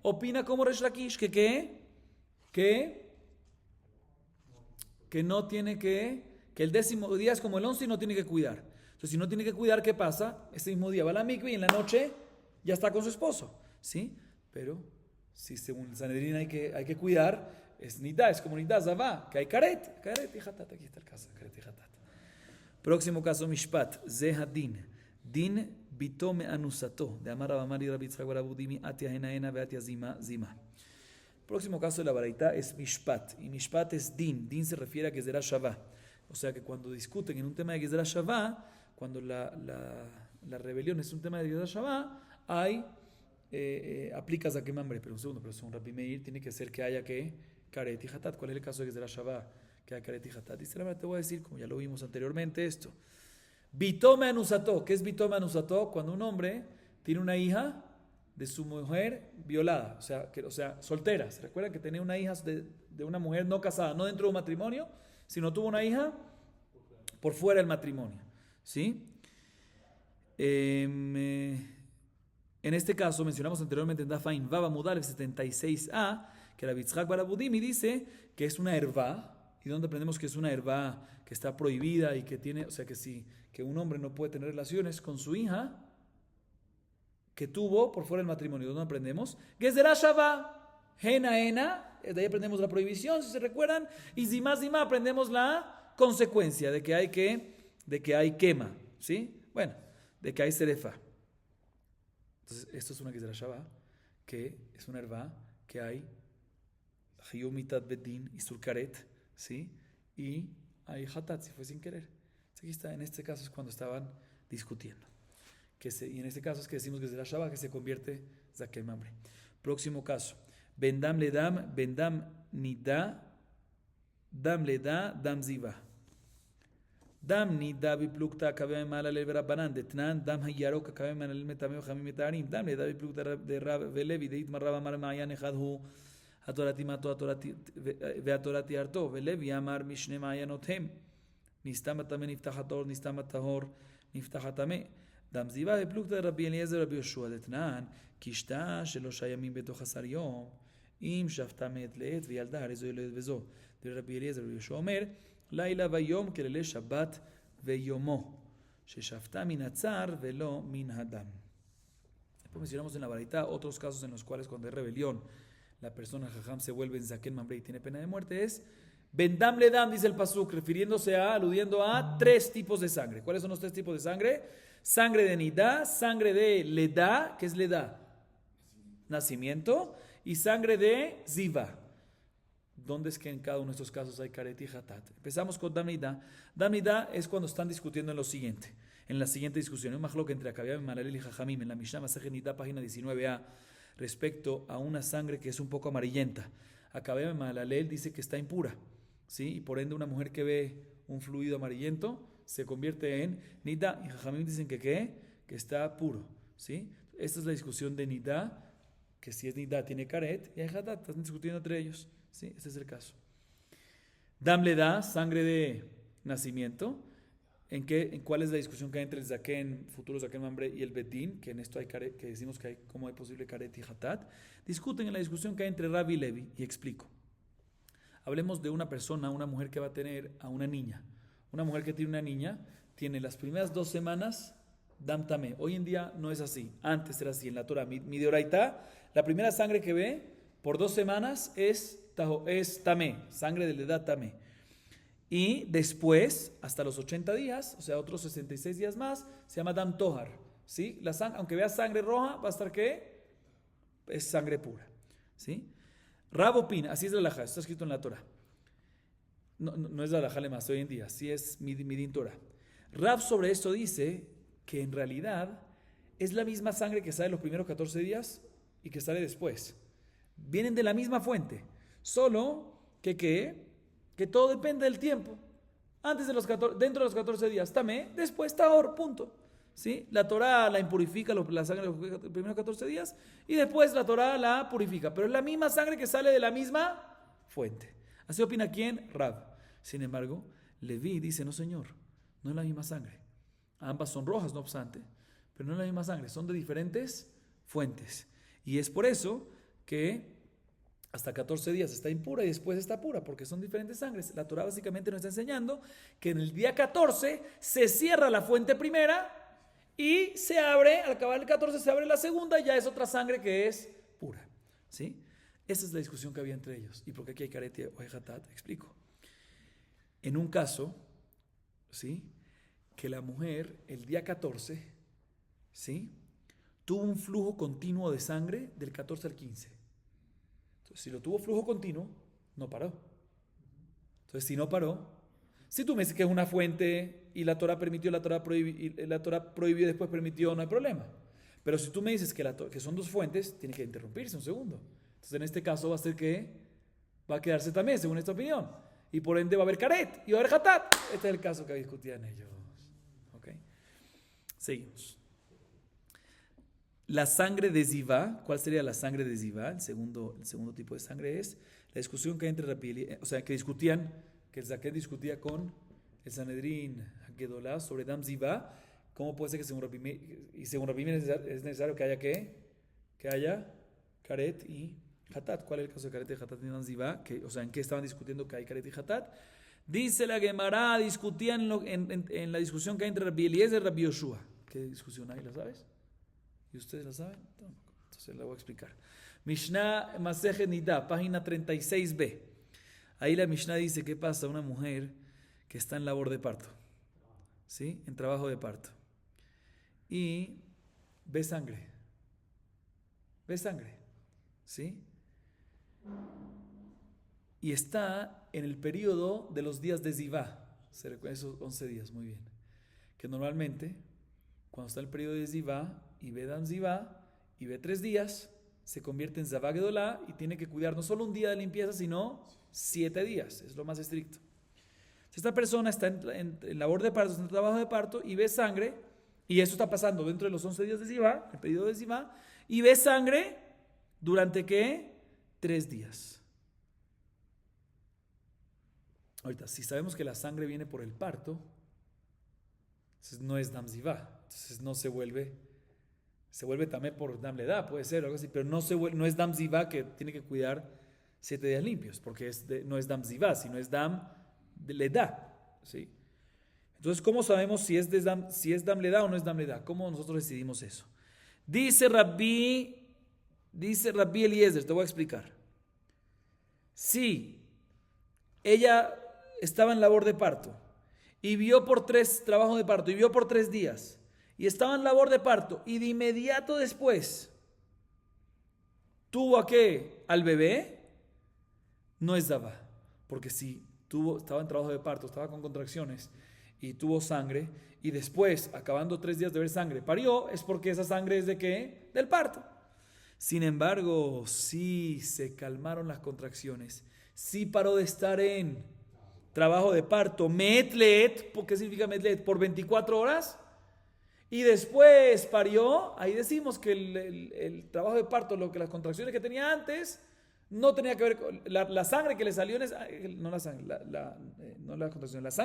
opina como Resh Lakish, que no tiene que el 10º día es como el 11 y no tiene que cuidar. Entonces, si no tiene que cuidar, ¿qué pasa? Ese mismo día va a la mikve y en la noche ya está con su esposo, ¿sí? Pero si según el Sanedrín hay que cuidar, es nidá, es como nidá, zavá, que hay karet y hatat, aquí está el caso, karet y hatat. Próximo caso, mishpat, zehadin, din bito me anusato, de amar abamari rabbi tzrak barabudimi, atia henaena veatia zima. Próximo caso de la baraita es mishpat, y mishpat es din se refiere a gezerá shavá, o sea que cuando discuten en un tema de gezerá shavá, cuando la rebelión es un tema de gezerá shavá, aplica zaken mamre, pero un segundo, pero según Rabbi Meir tiene que ser que haya karet y hatat. ¿Cuál es el caso de gezerá shavá? Que haya karet y hatat. Dice la verdad, te voy a decir, como ya lo vimos anteriormente, esto. Bitome anusato. ¿Qué es bitome anusato? Cuando un hombre tiene una hija de su mujer violada, o sea, soltera. ¿Se recuerdan que tenía una hija de una mujer no casada, no dentro de un matrimonio, sino tuvo una hija por fuera del matrimonio? ¿Sí? En este caso, mencionamos anteriormente en Dafain Baba Mudal 76a, que la Yitzhak Barabudimi dice que es una hervá. ¿Y dónde aprendemos que es una hervá que está prohibida y que tiene, o sea, que un hombre no puede tener relaciones con su hija que tuvo por fuera del matrimonio? ¿Dónde aprendemos? Gezerá Shavá, Hena, de ahí aprendemos la prohibición, si se recuerdan, y zima aprendemos la consecuencia de que hay quema, ¿sí? Bueno, de que hay serefa. Entonces, esto es una que es de la Shabbat, que es una herba que hay Hiyumitat Bedin y Surkaret, ¿sí? Y hay Hatat, si fue sin querer. Aquí está, en este caso es cuando estaban discutiendo. Y en este caso es que decimos que es de la Shabbat que se convierte Zaken Mamre. Próximo caso. Bendam le dam, bendam nida, dam le da, dam ziva. Dam nida biplukta kabe mala le verabanan de tnan, dam hayarok kabe mala le metameo jamim metarim, dam le da biplukta de rab velevi de itmar rab amar maayan echadhu התורתי מתו והתורתי ארתו ולוי אמר משני מעיינות הם נסתם הטמא נפתח הטהור נסתם הטהור נפתח הטמא דם זיווה ופלוגתא רבי אליעזר רבי יהושע דתנן כי אשתה 3 ימים בתוך 10 יום אם שבתה מעת לעת וילדה הרי זו ילדת וזו ורבי אליעזר רבי יהושע אומר לילה ויום כלילי שבת ויומו ששבתה מן הצער ולא מן הדם. Después mencionamos en la Baraita otros casos en los cuales cuando hay rebelión la persona jajam se vuelve en Zaken Mamre y tiene pena de muerte, es Bendam le dam, dice el pasuk, aludiendo a 3 tipos de sangre. ¿Cuáles son los 3 tipos de sangre? Sangre de nidá, sangre de ledá, ¿qué es ledá? Nacimiento, y sangre de ziva. ¿Dónde es que en cada uno de estos casos hay karet y hatat? Empezamos con dam nidá. Dam nidá es cuando están discutiendo en la siguiente discusión. Un majlok entre Akabia y Malalel y Jajamim en la Mishnah Masechet Nidá, página 19a. Respecto a una sangre que es un poco amarillenta. Akabia Malalel dice que está impura, ¿sí? Y por ende una mujer que ve un fluido amarillento se convierte en nidá. Y Jajamim dicen que está puro, ¿sí? Esta es la discusión de nidá, que si es nidá tiene karet, y hay hatat, están discutiendo entre ellos, ¿sí? Este es el caso. Dam le da, sangre de nacimiento. ¿En cuál es la discusión que hay entre el Zaken, futuro Zaken Mamre y el Bedín? Que en esto hay karet, que decimos que hay, ¿cómo hay posible karet y hatat? Discuten en la discusión que hay entre Rabbi y Levi, y explico. Hablemos de una persona, una mujer que va a tener a una niña. Una mujer que tiene una niña, tiene las primeras 2 semanas dam tamé. Hoy en día no es así, antes era así, en la Torah. Mi deoraita, la primera sangre que ve por 2 semanas es tamé, sangre de la edad tamé. Y después, hasta los 80 días, o sea, otros 66 días más, se llama Dam Tohar, ¿sí? Aunque veas sangre roja, va a estar ¿qué? Es sangre pura, ¿sí? Rab opina, así es la halajá, está escrito en la Torah. No es la halajá le más hoy en día, así es Midin Torah. Rab sobre esto dice que en realidad es la misma sangre que sale los primeros 14 días y que sale después. Vienen de la misma fuente, solo que todo depende del tiempo. Antes de dentro de los 14 días, tamé, después tahor, punto. ¿Sí? La Torah la impurifica, la sangre de los primeros 14 días, y después la Torah la purifica. Pero es la misma sangre que sale de la misma fuente. Así opina ¿quién? Rab. Sin embargo, Leví dice, no señor, no es la misma sangre. Ambas son rojas, no obstante, pero no es la misma sangre, son de diferentes fuentes. Y es por eso que hasta 14 días está impura y después está pura, porque son diferentes sangres. La Torah básicamente nos está enseñando que en el día 14 se cierra la fuente primera y se abre, al acabar el 14 se abre la segunda y ya es otra sangre que es pura, ¿sí? Esa es la discusión que había entre ellos. ¿Y por qué aquí hay karet o hay hatat? Explico. En un caso, ¿sí?, que la mujer el día 14, ¿sí?, tuvo un flujo continuo de sangre del 14 al 15. Entonces, si lo tuvo flujo continuo, no paró. Entonces, si no paró, si tú me dices que es una fuente y la Torah permitió, la Torah prohibió y después permitió, no hay problema. Pero si tú me dices que son 2 fuentes, tiene que interrumpirse un segundo. Entonces, en este caso va a ser que va a quedarse también, según esta opinión. Y por ende va a haber karet y va a haber hatat. Este es el caso que discutían ellos. ¿Ok? Seguimos. La sangre de Zivá, ¿cuál sería la sangre de Zivá? El segundo tipo de sangre es la discusión que hay entre Rabbi, o sea, que discutían, que el Zaken discutía con el Sanedrín Gedolá sobre Dam Zivá. ¿Cómo puede ser que según Rabbi es necesario que haya qué? Que haya karet y hatat. ¿Cuál es el caso de karet y hatat en Dam Zivá? O sea, ¿en qué estaban discutiendo que hay karet y hatat? Dice la Gemara, discutían en la discusión que hay entre Rabbi Eliezer y Rabbi Yoshua. ¿Qué discusión hay? ¿La sabes? ¿Y ustedes la saben? Entonces la voy a explicar. Mishnah Masejet Nida, página 36b. Ahí la Mishnah dice, ¿qué pasa? Una mujer que está en labor de parto, ¿sí? En trabajo de parto. Y ve sangre, ¿sí? Y está en el periodo de los días de Zivá, esos 11 días, muy bien. Que normalmente, cuando está el periodo de Zivá, y ve Dam Zivá, y ve 3 días, se convierte en Zavá Gedolá y tiene que cuidar no solo un día de limpieza, sino 7 días, es lo más estricto. Esta persona está en labor de parto, está en trabajo de parto, y ve sangre, y eso está pasando dentro de los 11 días de Zivá, el periodo de Zivá, y ve sangre durante ¿qué? 3 días. Ahorita, si sabemos que la sangre viene por el parto, entonces no es Dam Zivá, entonces no se vuelve también por Dam Leda, puede ser algo así, pero no es Dam Zivá que tiene que cuidar 7 días limpios, porque no es Dam Zivá, sino es Dam Leda, ¿sí? Entonces, ¿cómo sabemos si es Dam Leda o no es Dam Leda? ¿Cómo nosotros decidimos eso? Dice Rabbi Eliezer, te voy a explicar. Si ella estaba en labor de parto y trabajo de parto, y vio por 3 días, y estaba en labor de parto, y de inmediato después tuvo ¿a qué? Al bebé, no es Zavá, porque si estaba en trabajo de parto, estaba con contracciones, y tuvo sangre, y después, acabando 3 días de ver sangre, parió, es porque esa sangre es ¿de qué? Del parto. Sin embargo, si se calmaron las contracciones, si paró de estar en trabajo de parto, metlet, ¿qué significa metlet? Por 24 horas, y después parió, ahí decimos que el trabajo de parto, las contracciones que tenía antes, no tenía que ver con la sangre que le salió, la sangre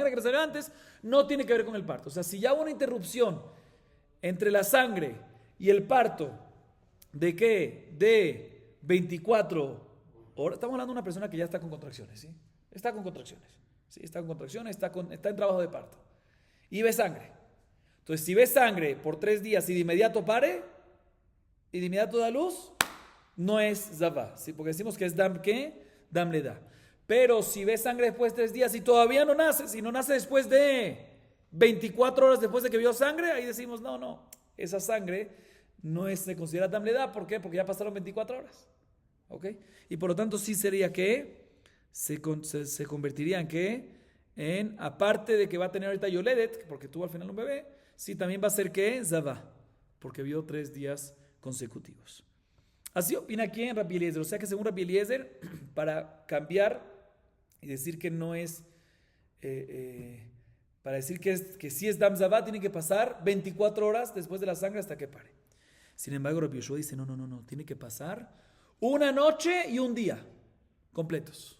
que le salió antes, no tiene que ver con el parto. O sea, si ya hubo una interrupción entre la sangre y el parto, ¿de qué? De 24 horas. Estamos hablando de una persona que ya está con contracciones, ¿sí? Está con contracciones, ¿sí? Está en trabajo de parto. Y ve sangre. Entonces, si ve sangre por 3 días y de inmediato pare, y de inmediato da luz, no es Zavá, ¿sí? Porque decimos que es Dam, ¿qué? Dam le da. Pero si ve sangre después de 3 días y todavía no nace, si no nace después de 24 horas después de que vio sangre, ahí decimos, no, esa sangre no se considera Dam le da. ¿Por qué? Porque ya pasaron 24 horas. ¿Ok? Y por lo tanto sí sería que se convertiría en que, aparte de que va a tener ahorita Yoledet, porque tuvo al final un bebé, sí también va a ser que Zavá, porque vio 3 días consecutivos. Así opina aquí en Rabbi Eliezer. O sea que según Rabbi Eliezer, para cambiar y decir que no es, para decir que sí es Dam Zavá, tiene que pasar 24 horas después de la sangre hasta que pare. Sin embargo, Rabbi Yoshua dice, no, tiene que pasar una noche y un día completos.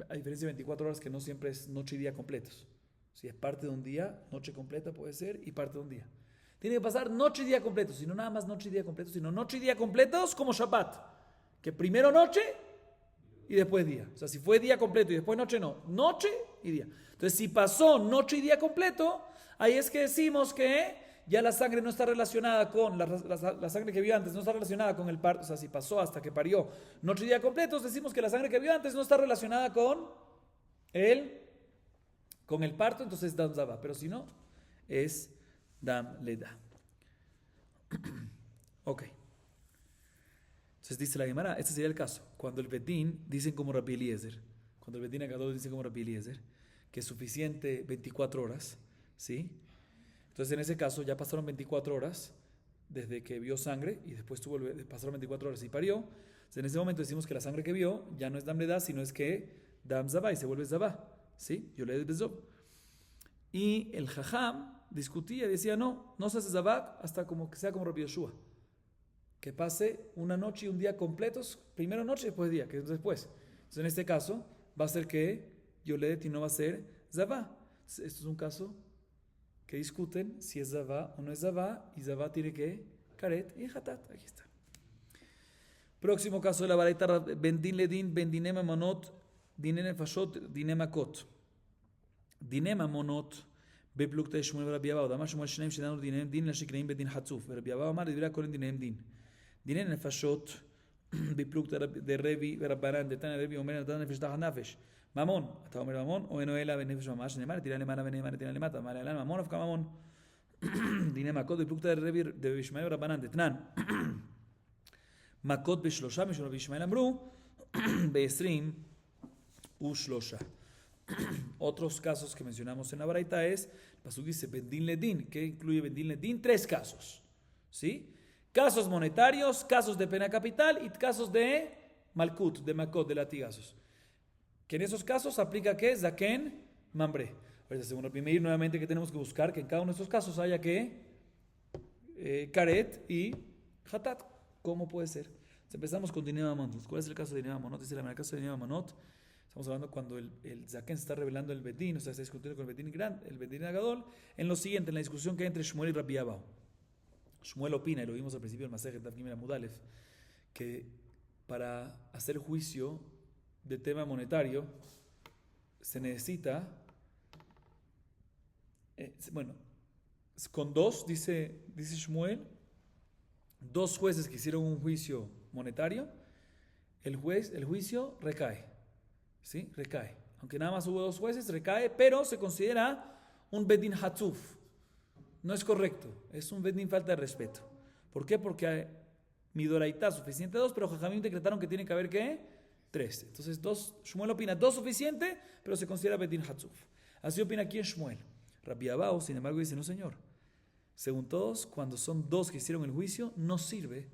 A diferencia de 24 horas que no siempre es noche y día completos. Si es parte de un día, noche completa puede ser, y parte de un día. Tiene que pasar noche y día completos, sino nada más noche y día completos, sino noche y día completos como Shabbat, que primero noche y después día. O sea, si fue día completo y después noche, no, noche y día. Entonces, si pasó noche y día completo, ahí es que decimos que ya la sangre no está relacionada con, la sangre que vio antes no está relacionada con el parto. O sea, si pasó hasta que parió noche y día completos, decimos que la sangre que vio antes no está relacionada con el parto, entonces Dam Zavá. Pero si no, es Dam Leda. Ok. Entonces dice la Gemara, este sería el caso. Cuando el Bedín dicen como Rabbi Eliezer, cuando el Bedín Agadol dice como Rabbi Eliezer, que es suficiente 24 horas, ¿sí? Entonces en ese caso ya pasaron 24 horas desde que vio sangre y después pasaron 24 horas y parió. Entonces en ese momento decimos que la sangre que vio ya no es Dam Leda, sino es que Dam Zavá y se vuelve Zavá, ¿sí? Yo le Bezov. Y el Jajam discutía y decía, no se hace Zavá hasta como que sea como Rabbi Yoshua, que pase una noche y un día completos, primero noche y después día, que es después. Entonces en este caso va a ser que Yoledet y no va a ser Zavá. Esto es un caso que discuten si es Zavá o no es Zavá, y Zavá tiene que Karet y Hatat. Aquí está. Próximo caso de la baraita, Bendin Ledin, Bendinema Monot, Dinema Fashot, Dinema Kot. Dinema Monot, בפלוגתא שמואל ורבי אבאו, דאמר שמואל שניים שדנו דיניהם דין לשקראים בדין חצוף, ורבי אבאו אמר לדברי הכהנים דיניהם דין. Dinen nefashot, bipluk de Revi, Rabbanan, de Tana Revi, Omer, Natan nefesh tachat nafesh. Mamón, hasta Omer Mamón, o Enoela, Benefesh Mamash, Nemar, Tirale Mara, Benemar, Tirale Mata, Malalan, Mamón, Afka Mamón. Dinen Makot, bipluk de Revi, de Bishmael, Rabbanan, de Tnan. Makot בשלושה, משום רבי ישמעאל אמרו, ב-20 ושלושה. Otros casos que mencionamos en la Baraita es, Pasuk dice Bendin Ledin, que incluye Bendin Ledin, 3 casos. ¿Sí? Casos monetarios, casos de pena capital y casos de Malkut, de Makot, de latigazos. Que en esos casos aplica ¿qué? Zaken Mambre. Ahorita, según el primer nuevamente que tenemos que buscar, que en cada uno de estos casos haya que Karet y Hatat. ¿Cómo puede ser? Entonces empezamos con Dinei Mamonot. ¿Cuál es el caso de Dinei Mamonot? Dice en el caso de Dinei Mamonot, estamos hablando cuando el Zaken se está revelando el Bedín, o sea, está discutiendo con el Bedín grande, el Bedín Agadol, en lo siguiente, en la discusión que hay entre Shmuel y Rabbi Abau. Shmuel opina, y lo vimos al principio del Masejet Daf Gimel Amud Aleph, que para hacer juicio de tema monetario se necesita, con 2, dice Shmuel, 2 jueces que hicieron un juicio monetario, el juicio recae. ¿Sí? Recae. Aunque nada más hubo 2 jueces, recae, pero se considera un bedín hatzuf. No es correcto. Es un bedín falta de respeto. ¿Por qué? Porque midoraita suficiente 2, pero Jajamim decretaron que tiene que haber ¿qué? 3. Entonces Shmuel opina 2 suficiente, pero se considera bedín hatzuf. Así opina aquí en Shmuel. Rabbi Abau, sin embargo, dice, no señor. Según todos, cuando son 2 que hicieron el juicio, no sirve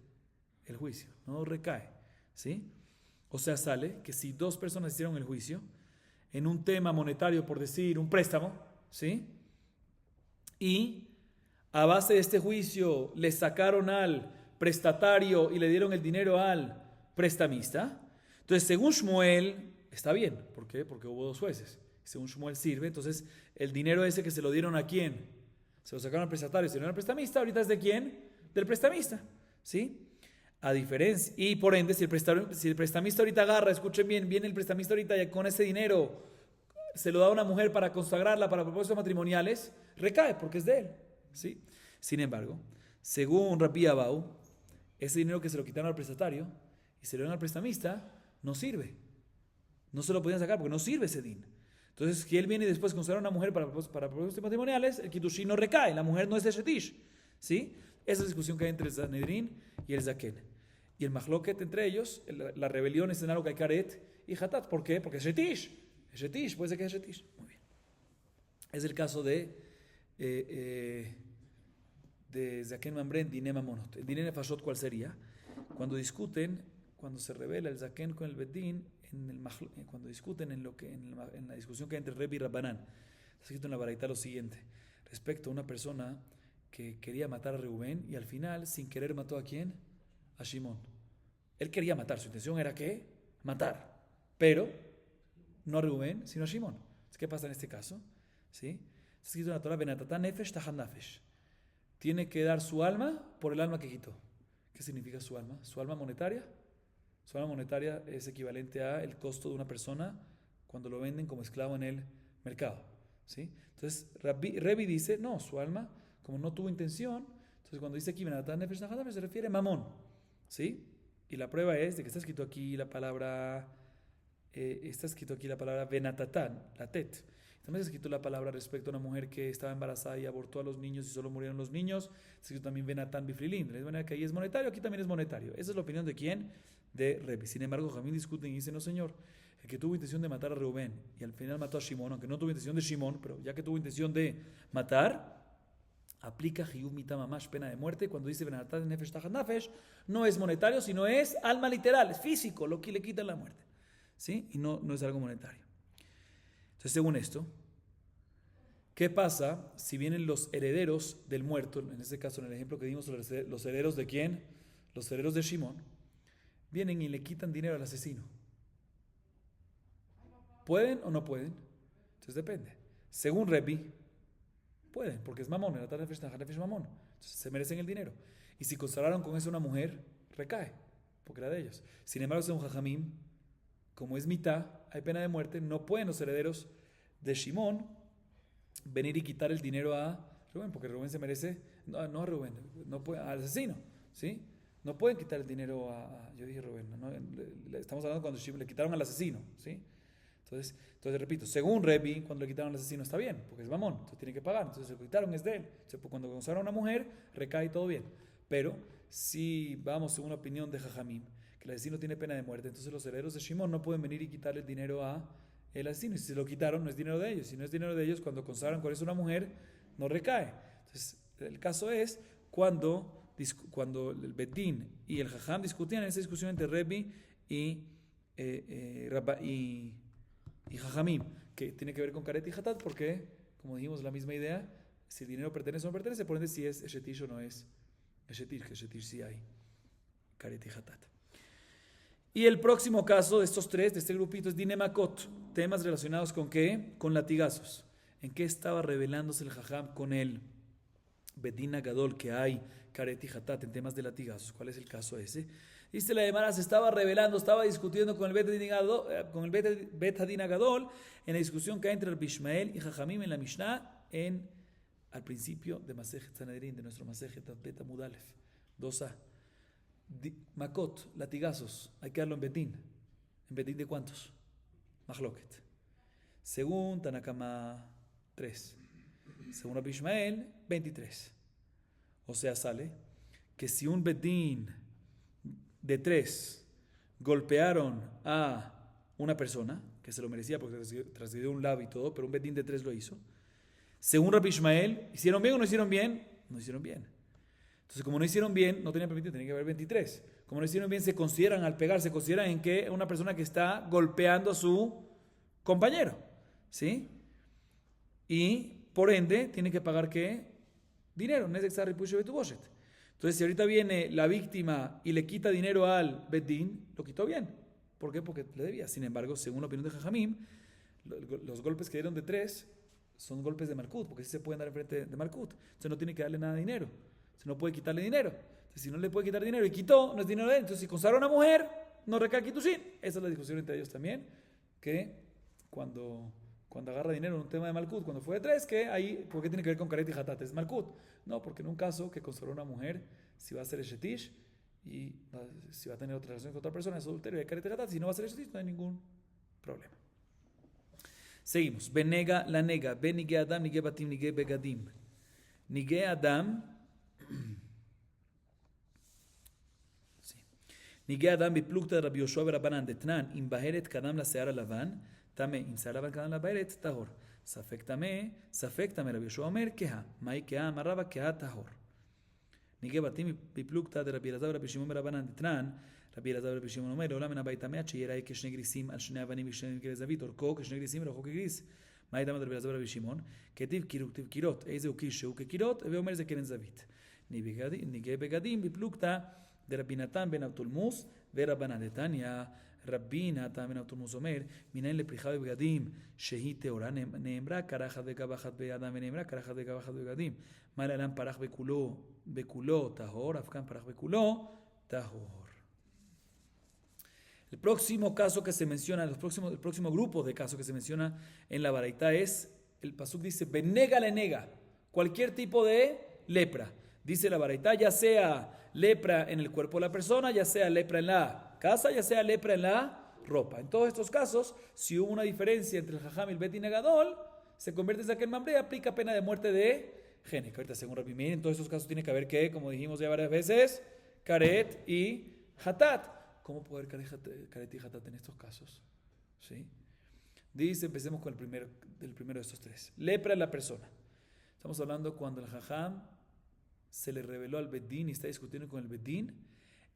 el juicio, no recae. ¿Sí? O sea, sale que si 2 personas hicieron el juicio en un tema monetario, por decir, un préstamo, ¿sí? Y a base de este juicio le sacaron al prestatario y le dieron el dinero al prestamista, entonces según Shmuel está bien. ¿Por qué? Porque hubo 2 jueces. Según Shmuel sirve, entonces el dinero ese que se lo dieron ¿a quién? Se lo sacaron al prestatario y se lo dieron al prestamista, ahorita es ¿de quién? Del prestamista, ¿sí? A diferencia, y por ende, si el prestamista ahorita agarra, escuchen bien, viene el prestamista ahorita y con ese dinero se lo da a una mujer para consagrarla para propósitos matrimoniales, recae porque es de él, ¿sí? Sin embargo, según Rabbi Abau, ese dinero que se lo quitaron al prestatario y se lo dieron al prestamista, no sirve. No se lo podían sacar porque no sirve ese din. Entonces, si él viene y después consagrar a una mujer para propósitos matrimoniales, el Kiddushín no recae, la mujer no es Eshetish, ¿sí? Esa es la discusión que hay entre el Sanedrín y el Zaken. Y el Mahloket entre ellos, la rebelión es en algo que hay Karet y Hatat. ¿Por qué? Porque es Shetish. Es Shetish, puede ser que es Shetish. Muy bien. Es el caso de Zaken Mamre en Dinei Mamonot. El Dinei Nefashot, ¿cuál sería? Cuando discuten, cuando se revela el Zaken con el Bedín, cuando discuten en la discusión que hay entre Rebi y Rabbanan. Está escrito en la Baraita lo siguiente, respecto a una persona que quería matar a Reubén y al final, sin querer, mató ¿a quién? A Shimón. Él quería matar, su intención era ¿qué? Matar, pero no a Reubén, sino a Shimón. ¿Qué pasa en este caso? ¿Sí? Está escrito en la Torah, Benatatán nefesh tachat nafesh. Tiene que dar su alma por el alma que quitó. ¿Qué significa su alma? ¿Su alma monetaria? Su alma monetaria es equivalente a el costo de una persona cuando lo venden como esclavo en el mercado, ¿sí? Entonces, Rebi dice, no, su alma, como no tuvo intención, entonces cuando dice aquí, se refiere a mamón, ¿sí? Y la prueba es de que está escrito aquí la palabra Benatatán, la tet. También está escrito la palabra respecto a una mujer que estaba embarazada y abortó a los niños y solo murieron los niños. Está escrito también Benatán Biflilin. De manera que ahí es monetario, aquí también es monetario. Esa es la opinión de quién? De Rebi. Sin embargo, Jamín discuten y dicen, no señor, el que tuvo intención de matar a Reubén y al final mató a Shimón, aunque no tuvo intención de Shimón, pero ya que tuvo intención de matar, aplica Hiyuv Mita Mamash, pena de muerte. Cuando dice Benatán Nefesh Tachat Nafesh, no es monetario, sino es alma literal, es físico, lo que le quita la muerte, ¿sí? Y no es algo monetario. Entonces, según esto, ¿qué pasa si vienen los herederos del muerto? En este caso, en el ejemplo que dimos, los herederos de quién? Los herederos de Shimón. Vienen y le quitan dinero al asesino. ¿Pueden o no pueden? Entonces depende. Según Rebi, pueden, porque es mamón, es mamón. Entonces se merecen el dinero. Y si consagraron con eso a una mujer, recae, porque era de ellos. Sin embargo, según Jajamim, como es mitad, hay pena de muerte, no pueden los herederos de Shimón venir y quitar el dinero a Rubén, porque Rubén se merece, no a Rubén, no puede, al asesino, ¿sí? No pueden quitar el dinero yo dije Rubén, ¿no? Estamos hablando cuando le quitaron al asesino, ¿sí? Entonces repito, según Rebi, cuando le quitaron al asesino está bien, porque es mamón, entonces tiene que pagar, entonces lo quitaron, es de él. Entonces, cuando consagra a una mujer, recae todo bien. Pero si vamos según la opinión de Jajamim, que el asesino tiene pena de muerte, entonces los herederos de Shimon no pueden venir y quitarle el dinero a el asesino. Y si se lo quitaron, no es dinero de ellos. Si no es dinero de ellos, cuando consagran cuál es una mujer, no recae. Entonces, el caso es cuando el Bedín y el Jajam discutían en esa discusión entre Rebi y Jajamim, que tiene que ver con Karet y Hatat, porque, como dijimos, la misma idea, si el dinero pertenece o no pertenece, por ende si es Eshetish o no es Eshetish, que Eshetish sí hay Karet y Hatat. Y el próximo caso de estos tres, de este grupito, es Dinemakot, temas relacionados con ¿qué? Con latigazos. ¿En qué estaba revelándose el Jajam con el Bedín Agadol que hay Karet y Hatat en temas de latigazos? ¿Cuál es el caso ese? Dice la Gemara, se estaba revelando, estaba discutiendo con el Bet Hadin Agadol en la discusión que hay entre el Bishmael y Jajamim en la Mishnah al principio de Masejet Sanedrin, de nuestro Masejet Bet Amud Aleph 2a. Makot, latigazos, hay que darlo en Bedín. ¿En Bedín de cuántos? Mahloket. Según Tanakama 3. Según Rabbi Ishmael, 23. O sea, sale que si un Bedín de 3 golpearon a una persona, que se lo merecía porque transgredió un lab y todo, pero un Bedín de 3 lo hizo. Según Rabbi Ishmael, ¿hicieron bien o no hicieron bien? No hicieron bien. Entonces, como no hicieron bien, no tenían permitido, tenía que haber 23. Como no hicieron bien, se consideran al pegar, se consideran en que una persona que está golpeando a su compañero, ¿sí? Y por ende, tiene que pagar ¿qué? Dinero. Entonces, si ahorita viene la víctima y le quita dinero al Bedín, lo quitó bien. ¿Por qué? Porque le debía. Sin embargo, según la opinión de Jajamim, los golpes que dieron de 3 son golpes de Malkut, porque sí se pueden dar enfrente de Malkut. Entonces no tiene que darle nada de dinero. Se no puede quitarle dinero. Entonces, si no le puede quitar dinero y quitó, no es dinero de él. Entonces, si consagra a una mujer, no recae Kitushin. Esa es la discusión entre ellos también, que cuando agarra dinero en un tema de Malkut, cuando fue de 3, que ahí, ¿por qué tiene que ver con Karet y Hatat? Es Malkut. No, porque en un caso que consagró una mujer, si va a ser Eshetish y si va a tener otra relación con otra persona, es adulterio de Karet y Hatat. Si no va a ser Eshetish, no hay ningún problema. Seguimos. Benega la nega. Benige Adam, nige batim, nige begadim. Nige Adam. Nige Adam biplukta de Rabbi Yoshua Berabanan detnan imbaheret kadam la seara lavan. Tame, אם שערה לבן לבערת, טהור. ספק טמא, רבי יהושע אומר, כהה. מהי כהה? אמר רבא, כהה טהור. ניגי בתים בפלוגתא דרבי אלעזר ורבי שמעון ברבנן דתנן, רבי אלעזר ורבי שמעון אומר, לעולם אין הבית טמא, עד שיראה כשני גריסים על שני אבנים וכשני גרי זווית, אורכו כשני גריסים ולאורכו כגריס. מהי טמא דרבי אלעזר ורבי שמעון? כתיב קירות, איזה הוא קיש שהוא כקירות, ואומר זה קרן זווית. ניגי בגדים בפלוגתא דרבי נתן בן אבטולמוס ורבנן דתניא. רבי נתן בן אבטולמוס אומר, מנין לפריחה בבגדים שהיא טהורה, נאמרה קרחת וגבחת בידם ונאמרה קרחת וגבחת בבגדים. מה לאדם פרח בכולו טהור, אף כאן פרח בכולו טהור. El próximo caso que se menciona, el próximo grupo de casos que se menciona en la Baraita es, el pasuk dice, benega le nega, cualquier tipo de lepra. Dice la Baraita, ya sea lepra en el cuerpo de la persona, ya sea lepra en la casa, ya sea lepra en la ropa. En todos estos casos, si hubo una diferencia entre el Jajam y el Bedín Agadol, se convierte en Zaken Mamre y aplica pena de muerte de Gene. Que ahorita, según Rabbi Meir, en todos estos casos tiene que haber que, como dijimos ya varias veces, Karet y Hatat. ¿Cómo puede haber Karet y Hatat en estos casos? ¿Sí? Dice, empecemos con el primero de estos tres. Lepra en la persona. Estamos hablando cuando el Jajam se le reveló al Bedín y está discutiendo con el Bedín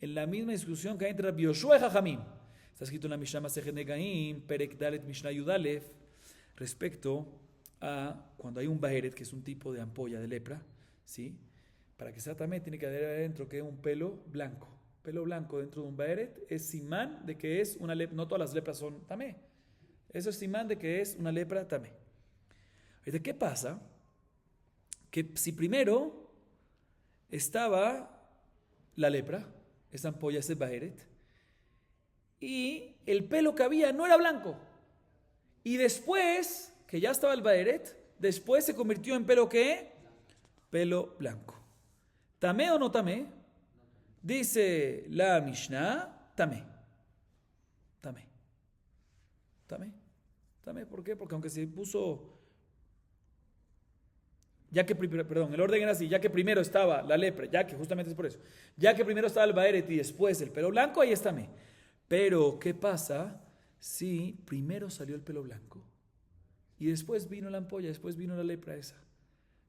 en la misma discusión que hay entre Rabbi Yoshua y Jajamim. Está escrito en la Mishnah Masejet Negaim, Perek Dalet Mishnah Yudalef, respecto a cuando hay un baheret, que es un tipo de ampolla de lepra, ¿sí? Para que sea tamé, tiene que haber adentro que un pelo blanco. Pelo blanco dentro de un baheret es simán de que es una lepra. No todas las lepras son tamé. Eso es simán de que es una lepra tamé. ¿De qué pasa? Que si primero estaba la lepra, esa ampolla, ese baheret, y el pelo que había no era blanco, y después, que ya estaba el baheret, después se convirtió en pelo ¿qué? Pelo blanco. ¿Tamé o no tamé? Dice la Mishnah, tamé. ¿Por qué? Porque aunque se puso, el orden era así, ya que primero estaba la lepra, ya que justamente es por eso, ya que primero estaba el baeret y después el pelo blanco, ahí está tamé. Pero, ¿qué pasa si primero salió el pelo blanco y después vino la ampolla, después vino la lepra esa?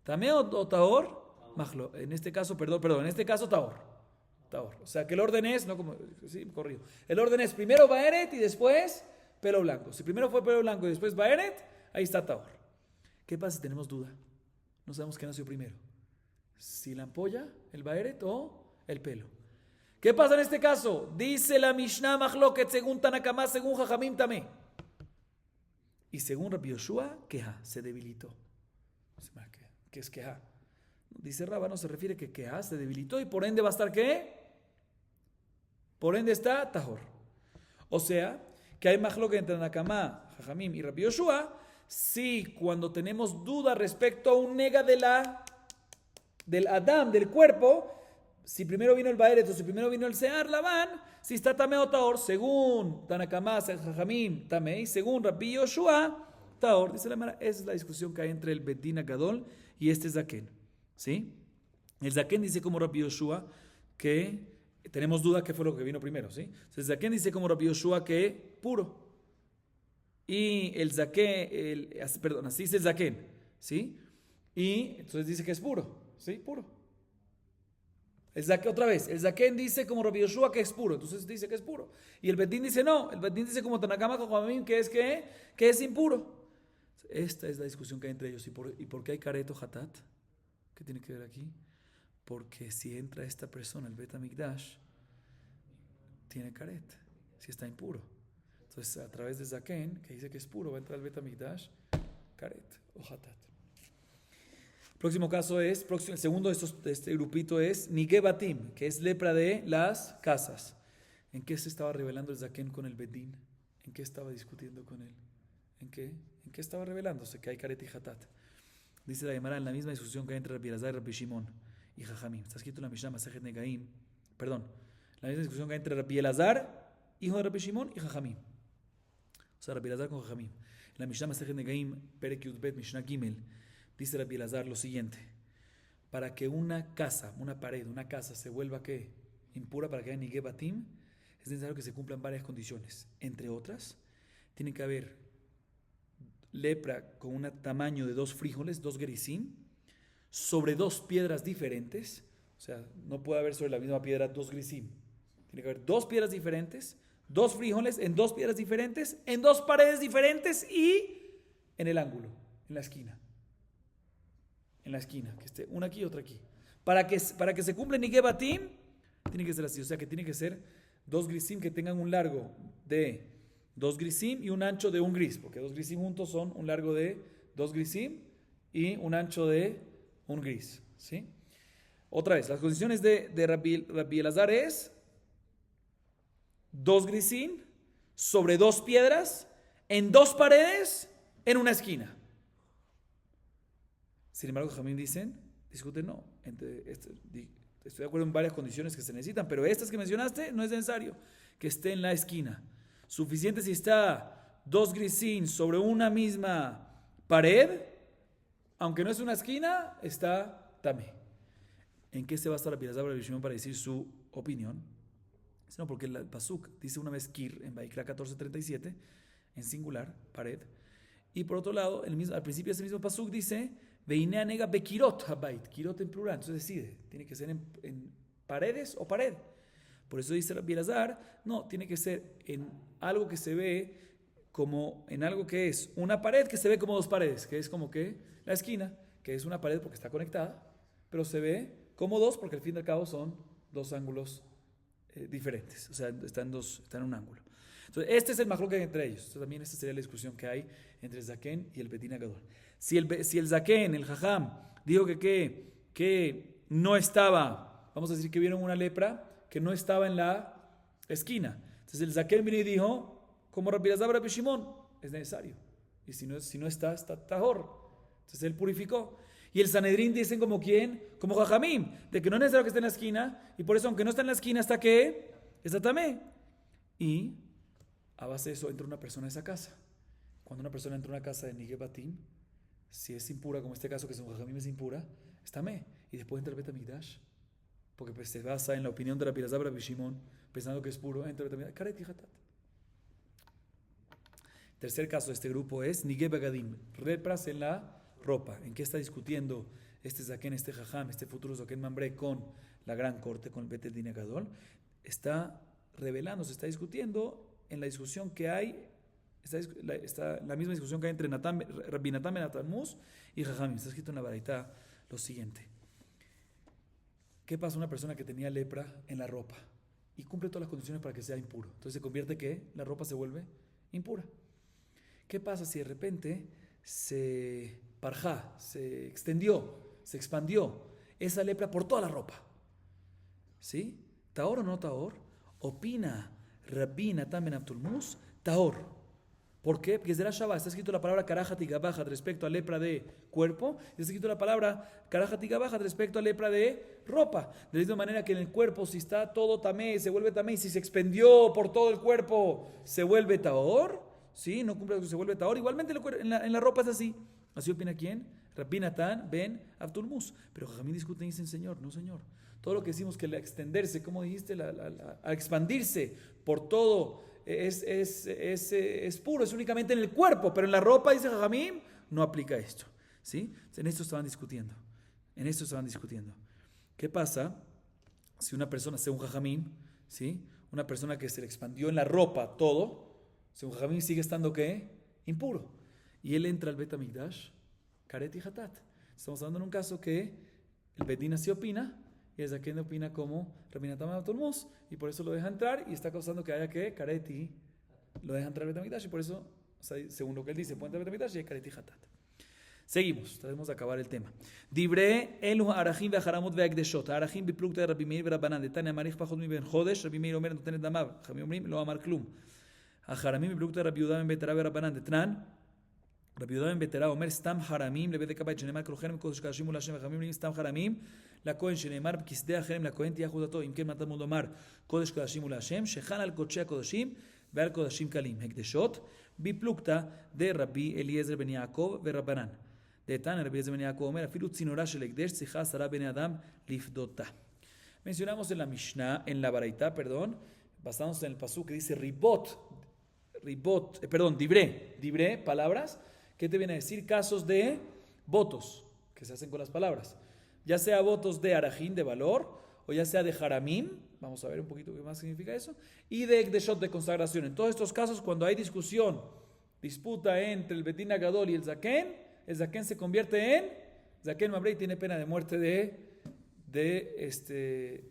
¿Tamé o tahor? Majlo. En este caso, en este caso tahor. O sea, que el orden es, no como, sí, corrido. El orden es primero baeret y después pelo blanco. Si primero fue pelo blanco y después baeret, ahí está tahor. ¿Qué pasa si tenemos duda? No sabemos qué nació primero. Si la ampolla, el baeret o el pelo. ¿Qué pasa en este caso? Dice la Mishnah Mahloket según Tanakama, según Jajamim tamé. Y según Rabbi Yoshua, queja, se debilitó. ¿Qué es queja? Dice Rabba, no se refiere que queja, se debilitó y por ende va a estar ¿qué? Por ende está tahor. O sea, que hay Mahloket entre Tanakama, Jajamim y Rabbi Yoshua, si cuando tenemos duda respecto a un nega del Adam, del cuerpo, si primero vino el baeret o si primero vino el sear, Labán, si está tamé o tahor, según Tanakama, Jajamim, tamé, y según Rabbi Yoshua, tahor. Dice la Mara, esa es la discusión que hay entre el Bedín Gadol y este Zaken. ¿Sí? El Zaken dice como Rabbi Yoshua que tenemos duda qué fue lo que vino primero. ¿Sí? Entonces, el Zaken dice como Rabbi Yoshua que puro. Y el Zaken, así dice el Zaken. ¿Sí? Y entonces dice que es puro. ¿Sí? Puro. Otra vez, el Zaken dice como Rabbi Yoshua que es puro, entonces dice que es puro. Y el Bedín dice no, el Bedín dice como Tanakama Jajamim que es impuro. Esta es la discusión que hay entre ellos. ¿Y por qué hay caret o hatat? ¿Qué tiene que ver aquí? Porque si entra esta persona, el Bet HaMikdash, tiene caret, si está impuro. Entonces, a través de Zaken, que dice que es puro, va a entrar el Bet HaMikdash, caret o hatat. Próximo caso es, el segundo de este grupito es Nigebatim, que es lepra de las casas. ¿En qué se estaba revelando el Zaken con el Bedín? ¿En qué estaba discutiendo con él? ¿En qué estaba revelándose? Que hay caret y hatat. Dice la Gemara en la misma discusión que hay entre Rabbi Elazar y Rabbi Shimon y Jajamim. Está escrito en la Mishnah Masejet Negaim. La misma discusión que hay entre Rabbi Elazar, hijo de Rabbi Shimon, y Jajamim. O sea, Rabbi Elazar con Jajamim. En la Mishnah Masejet Negaim, Perek Yud Bet, Mishnah Gimel, dice Rabbi Elazar lo siguiente: para que una casa, una pared, una casa se vuelva ¿qué? Impura, para que haya Nigebatim, es necesario que se cumplan varias condiciones. Entre otras, tiene que haber lepra con un tamaño de 2 frijoles, 2 gerisim, sobre 2 piedras diferentes. O sea, no puede haber sobre la misma piedra 2 gerisim. Tiene que haber 2 piedras diferentes, 2 frijoles en 2 piedras diferentes, en 2 paredes diferentes y en el ángulo, en la esquina. En la esquina, que esté una aquí y otra aquí. Para que se cumpla Nigebatim, tiene que ser así. O sea, que tiene que ser 2 grisim que tengan un largo de 2 grisim y un ancho de 1 gris, porque 2 grisim juntos son un largo de 2 grisim y un ancho de 1 gris. ¿Sí? Otra vez, las condiciones de Rabbi Elazar es 2 grisim sobre 2 piedras en 2 paredes en una esquina. Sin embargo, Jamín discuten no. Estoy de acuerdo en varias condiciones que se necesitan, pero estas que mencionaste no es necesario que esté en la esquina. Suficiente si está 2 grisín sobre una misma pared, aunque no es una esquina, está tamé. ¿En qué se basa la Rabbi Elazar para decir su opinión? No, porque el pasuk dice una vez kir en Vaikra 14:37, en singular, pared. Y por otro lado, al principio de ese mismo pasuk dice Veinea nega bekirot habait, kirot en plural. Entonces decide, tiene que ser en paredes o pared. Por eso dice Rabbi Elazar, no, tiene que ser en algo que se ve como, en algo que es una pared que se ve como 2 paredes, que es como que la esquina, que es una pared porque está conectada, pero se ve como 2 porque al fin y al cabo son 2 ángulos diferentes, o sea, está en un ángulo. Entonces, este es el majloc que hay entre ellos. Entonces, también esta sería la discusión que hay entre el Zaken y el Bedín Gadol. Si el Zaken, el Jajam, dijo que no estaba, vamos a decir que vieron una lepra que no estaba en la esquina. Entonces el Zaken vino y dijo, como Rabbi Elazar, Rabbi Shimon, es necesario. Y si no está tahor. Entonces él purificó. Y el Sanedrín dicen como quién, como Jajamim, de que no es necesario que esté en la esquina, y por eso aunque no está en la esquina, ¿está qué? Está tamé. Y a base de eso entra una persona a esa casa. Cuando una persona entra a una casa de Nigebatim, si es impura, como este caso que es un Jajamim es impura, está tamé. Y después entra el Bet Hamikdash, porque pues, se basa en la opinión de la Rabbi Elazar, Rabbi Shimon, pensando que es puro, entra el Bet Hamikdash, Karet y Hatat. Tercer caso de este grupo es Nige Bagadim, lepras en la ropa. ¿En qué está discutiendo este Zaken, este Jajam, este futuro Zaken Mambre con la gran corte, con el Bet Din Hagadol? Está revelando, se está discutiendo en la discusión que hay, está la misma discusión que hay entre Rabbi Natan ben Atamuz y Jajamim. Está escrito en la Baraitá lo siguiente. ¿Qué pasa a una persona que tenía lepra en la ropa y cumple todas las condiciones para que sea impuro? Entonces se convierte que la ropa se vuelve impura. ¿Qué pasa si de repente se extendió, se expandió esa lepra por toda la ropa? ¿Sí? ¿Taor o no taor? Opina Rabbi Natan ben Abdulmus, taor. ¿Por qué? Porque desde la Shabbat está escrito la palabra karajat y gabajat respecto a lepra de cuerpo, y está escrito la palabra karajat y gabajat respecto a lepra de ropa. De la misma manera que en el cuerpo, si está todo tamé, se vuelve tamé, y si se expendió por todo el cuerpo, se vuelve taor. ¿Sí? No cumple, se vuelve taor. Igualmente en la ropa es así. ¿Así opina quién? Rabbi Natan ben Abdulmus. Pero Jajamín discuten y dicen, señor, no señor. Todo lo que decimos que al extenderse, como dijiste, al expandirse por todo es puro, es únicamente en el cuerpo, pero en la ropa, dice Jajamín, no aplica esto. ¿Sí? En esto estaban discutiendo. ¿Qué pasa si una persona, según Jajamín, ¿sí? Una persona que se le expandió en la ropa todo, según Jajamín sigue estando ¿qué? Impuro. Y él entra al Bet Hamikdash, Karet y Hatat. Estamos hablando en un caso que el Bet Din así opina, y el Zaken opina como Rabbi Natan ben Abdulmus, y por eso lo deja entrar, y está causando que haya que Karet y lo deja entrar al Bet Hamikdash, y por eso, o sea, según lo que él dice, puede entrar al Bet Hamikdash y hay Karet y Hatat. Seguimos, tenemos que acabar el tema. Dibre elu arachim ve'acharamot ve'akdeshot. Arachim biplukta de Rabbi Meir ve'Rabbanan. Detania marich pachot mi ben chodesh. Rabbi Meir omer notenet damav. Jajamim omrim lo amar klum. החרמים בבלוקתא רבי יהודה בן ביתרא ורבנן דתנן רבי יהודה בן ביתרא אומר סתם חרמים לבדק הבית שנאמר כל חרם קודש קדשים הוא להשם וחרמים אומרים סתם חרמים לכהן שנאמר בכסדי החרם לכהן תהיה אחוזתו אם כן מתן מאוד לומר קודש קדשים הוא להשם שחל על קודשי הקודשים ועל קודשים קלים הקדשות בפלוקתא דרבי אליעזר בן יעקב ורבנן דתנא רבי אליעזר בן יעקב אומר אפילו צינורה של הקדש צריכה 10 בני אדם לפדותה. Mencionamos en la Mishnah, en la Baraitá, perdón, basándonos en el pasú que dice dibré, palabras, ¿qué te viene a decir? Casos de votos que se hacen con las palabras, ya sea votos de arajín, de valor, o ya sea de jaramim, vamos a ver un poquito qué más significa eso, y de ekdeshot, de consagración. En todos estos casos, cuando hay disputa entre el Bet Din Hagadol y el Zaken se convierte en Zaken Mamre y tiene pena de muerte de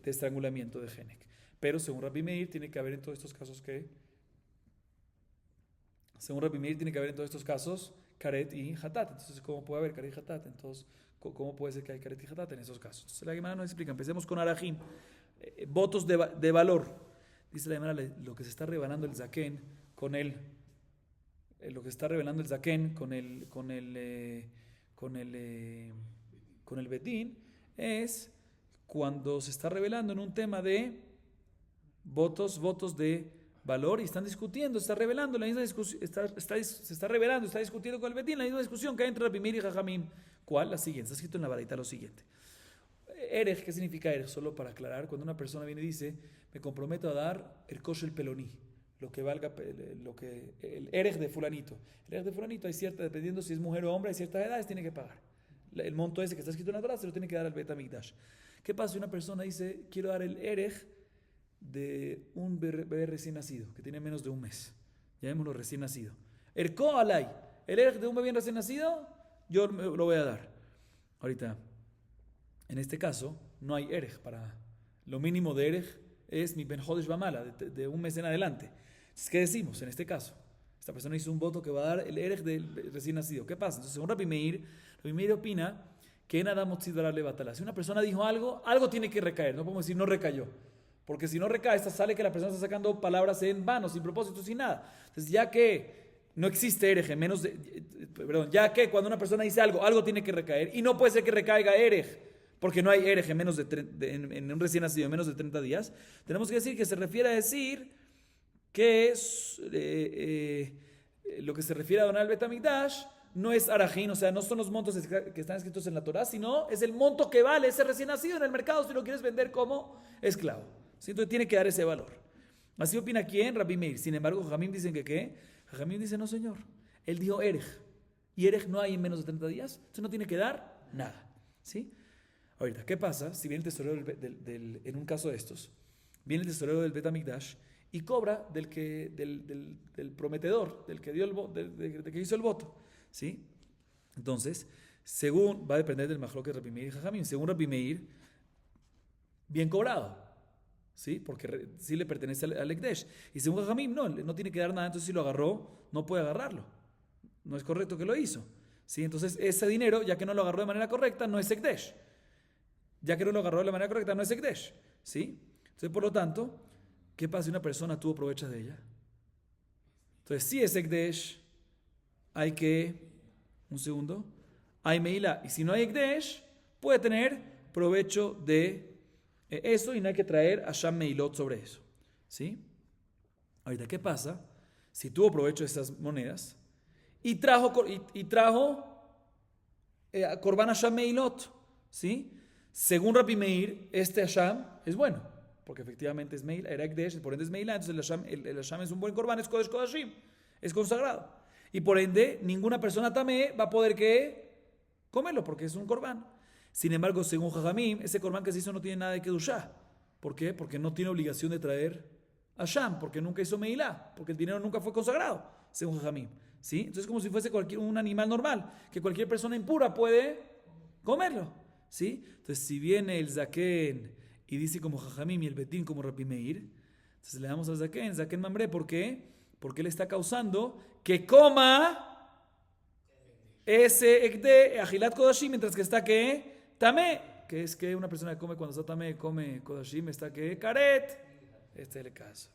estrangulamiento de Genek. Pero según Rabbi Meir tiene que haber en todos estos casos Karet y Hatat. Entonces, ¿cómo puede haber Karet y Hatat? Entonces, ¿cómo puede ser que hay Karet y Hatat en esos casos? Entonces, la Gemara nos explica. Empecemos con Arajim. Votos de valor. Dice la Gemara, lo que se está revelando el Zaken con el Bet Din es cuando se está revelando en un tema de votos de valor y están discutiendo, se está revelando la misma discusión, está discutiendo con el Bet Din la misma discusión que hay entre Rabbi Meir y Jajamim. ¿Cuál? La siguiente, está escrito en la Baraitá lo siguiente. Erej, ¿qué significa Erej? Solo para aclarar, cuando una persona viene y dice, me comprometo a dar el kosher peloní, lo que valga, el Erej de fulanito. El Erej de fulanito hay cierta, dependiendo si es mujer o hombre, hay ciertas edades, tiene que pagar. El monto ese que está escrito en la Torah se lo tiene que dar al Bet Hamikdash. ¿Qué pasa si una persona dice, quiero dar el Erej de un bebé recién nacido, que tiene menos de un mes? Llamémoslo recién nacido. Erko alay, el Erej de un bebé recién nacido, yo lo voy a dar. Ahorita, en este caso, no hay Erej para... Lo mínimo de Erej es mi Ben Hodesh Bamala, de un mes en adelante. Entonces, ¿qué decimos en este caso? Esta persona hizo un voto que va a dar el Erej del recién nacido. ¿Qué pasa? Entonces, según Rabbi Meir opina que nada darle batala. Si una persona dijo algo tiene que recaer. No podemos decir no recayó. Porque si no recae, sale que la persona está sacando palabras en vano, sin propósito, sin nada. Entonces, ya que no existe Erej, perdón, ya que cuando una persona dice algo, algo tiene que recaer, y no puede ser que recaiga Erej, porque no hay Erej en, en un recién nacido en menos de 30 días, tenemos que decir que se refiere a decir que lo que se refiere a donar al Betamigdash no es arajín, o sea, no son los montos que están escritos en la Torah, sino es el monto que vale ese recién nacido en el mercado si lo quieres vender como esclavo. ¿Sí? Entonces tiene que dar ese valor. Así opina quién, Rabbi Meir. Sin embargo, Jajamim dicen que ¿qué? Jajamim dice, no señor, él dijo Erej, y Erej no hay en menos de 30 días, entonces no tiene que dar nada. ¿Sí? Ahorita, ¿qué pasa si viene el tesorero en un caso de estos? Viene el tesorero del Betamigdash y cobra del prometedor, del que hizo el voto. ¿Sí? Entonces, según, va a depender del majloque de Rabbi Meir y Jajamim. Según Rabbi Meir, bien cobrado, ¿sí? Porque sí le pertenece al Ekdesh. Y según Jajamim, no tiene que dar nada, entonces si lo agarró, no puede agarrarlo. No es correcto que lo hizo, ¿sí? Entonces, ese dinero, ya que no lo agarró de manera correcta, no es Ekdesh. Ya que no lo agarró de la manera correcta, no es Ekdesh, ¿sí? Entonces, por lo tanto, ¿qué pasa si una persona tuvo provecho de ella? Entonces, si es Ekdesh, hay que, un segundo, hay Meilá. Y si no hay Ekdesh, puede tener provecho de eso y no hay que traer a Sham Meilot sobre eso. ¿Sí? Ahorita, ¿qué pasa si tuvo provecho de esas monedas y trajo Korban Hasham Meilot? ¿Sí? Según Rabbi Meir, este Hasham es bueno, porque efectivamente es Meilá, era Ekdesh, por ende es Meilá, entonces el Hasham es un buen Korban, es Kodesh Kodashim, es consagrado. Y por ende, ninguna persona tamé va a poder comerlo, porque es un Korban. Sin embargo, según Jajamim, ese Korban que se hizo no tiene nada de Kedushá. ¿Por qué? Porque no tiene obligación de traer a Sham, porque nunca hizo Meilá, porque el dinero nunca fue consagrado, según Jajamim. ¿Sí? Entonces es como si fuese un animal normal, que cualquier persona impura puede comerlo. ¿Sí? Entonces, si viene el Zaken y dice como Jajamim y el Betín como Rabbi Meir, entonces le damos al Zaken Mamre, ¿por qué? Porque él está causando que coma ese Ekde Ajilat Kodashim, mientras que está que Tamé, que es que una persona que come cuando está Tamé, come Kodashim, está que Karet. Este es el caso.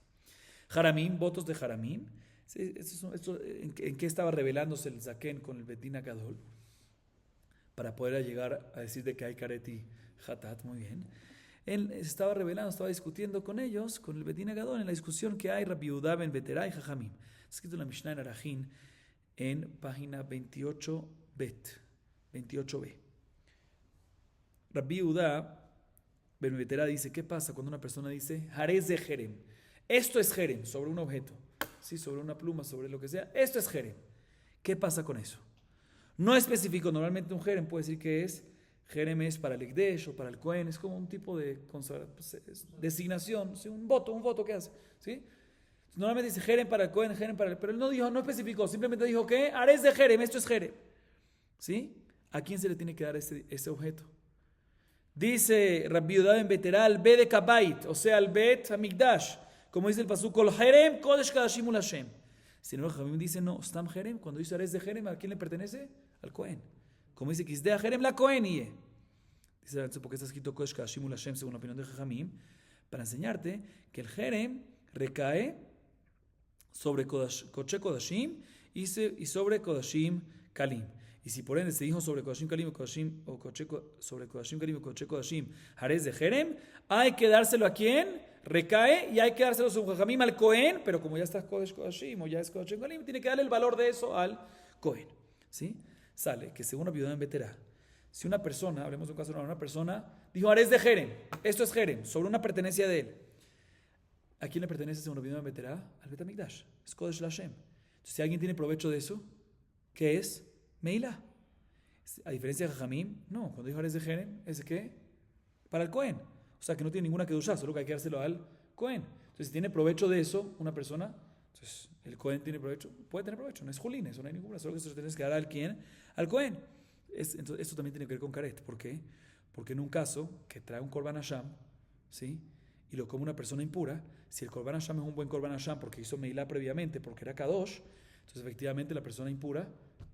Haramim, votos de Haramim. ¿En qué estaba revelándose el Zaken con el Betín Akadol? Para poder llegar a decir de que hay Karet y Hatat, muy bien. Él estaba revelando, estaba discutiendo con ellos, con el Betín Agadón, en la discusión que hay Rabbi Yehuda ben Betera y Jajamim. Escrito en la Mishnah en Arajín, en página 28b. Rabbi Yehuda ben Betera dice, ¿qué pasa cuando una persona dice, Jarez de Jerem? Esto es Jerem, sobre un objeto, ¿sí? Sobre una pluma, sobre lo que sea, esto es Jerem. ¿Qué pasa con eso? No especifico, normalmente un Jerem puede decir que es Jerem es para el Ekdesh o para el Cohen, es como un tipo de designación, ¿sí? un voto que hace. ¿Sí? Normalmente dice Jerem para el Cohen, Jerem para el... Pero él no dijo, no especificó, simplemente dijo que Ares de Jerem, esto es Jerem. ¿Sí? ¿A quién se le tiene que dar ese objeto? Dice Rabbi Yehuda ben Betera al Bet de Kabait, o sea, al Bet Hamikdash, como dice el pasuk, Kol Jerem Kodesh Kadashim Ul Hashem. Si no, Jamim dice, no, Stam Jerem, cuando dice Ares de Jerem, ¿a quién le pertenece? Al Cohen. Como dice Kisdea Jerem la Cohenie. Dice, porque está escrito Kodesh Kadashim Ul Hashem, según la opinión de Jajamim, para enseñarte que el Jerem recae sobre Koche Kodashim y sobre Kodashim Kalim. Y si por ende se dijo sobre Kodashim Kalim sobre Kodashim Kalim o Koche Kodashim, Jarez de Jerem, hay que dárselo a quién recae y hay que dárselo a Jajamim al Cohen, pero como ya está Kodesh Kodashim o ya es Kodashim Kalim, tiene que darle el valor de eso al Cohen. ¿Sí? Sale que según Rabbi Yehuda ben Betera, si una persona, hablemos de un caso normal, una persona dijo Ares de Jerem, esto es Jerem, sobre una pertenencia de él. ¿A quién le pertenece según Rabbi Yehuda ben Betera? Al Bet HaMikdash, es Kodesh Lashem. Entonces, si alguien tiene provecho de eso, ¿qué es? Meilá. A diferencia de Jajamim, no, cuando dijo Ares de Jerem, ¿es de qué? Para el Cohen. O sea, que no tiene ninguna kedushá, solo que hay que dárselo al Cohen. Entonces, si tiene provecho de eso, una persona, entonces el Cohen tiene provecho, puede tener provecho, no es Julín, eso no hay ninguna, solo que se lo tienes que dar al quién, al Cohen. Entonces, esto también tiene que ver con Karet. ¿Por qué? Porque en un caso que trae un Korban Hasham, ¿sí? Y lo come una persona impura, si el Korban Hasham es un buen Korban Hasham porque hizo Meilá previamente, porque era Kadosh, entonces efectivamente la persona impura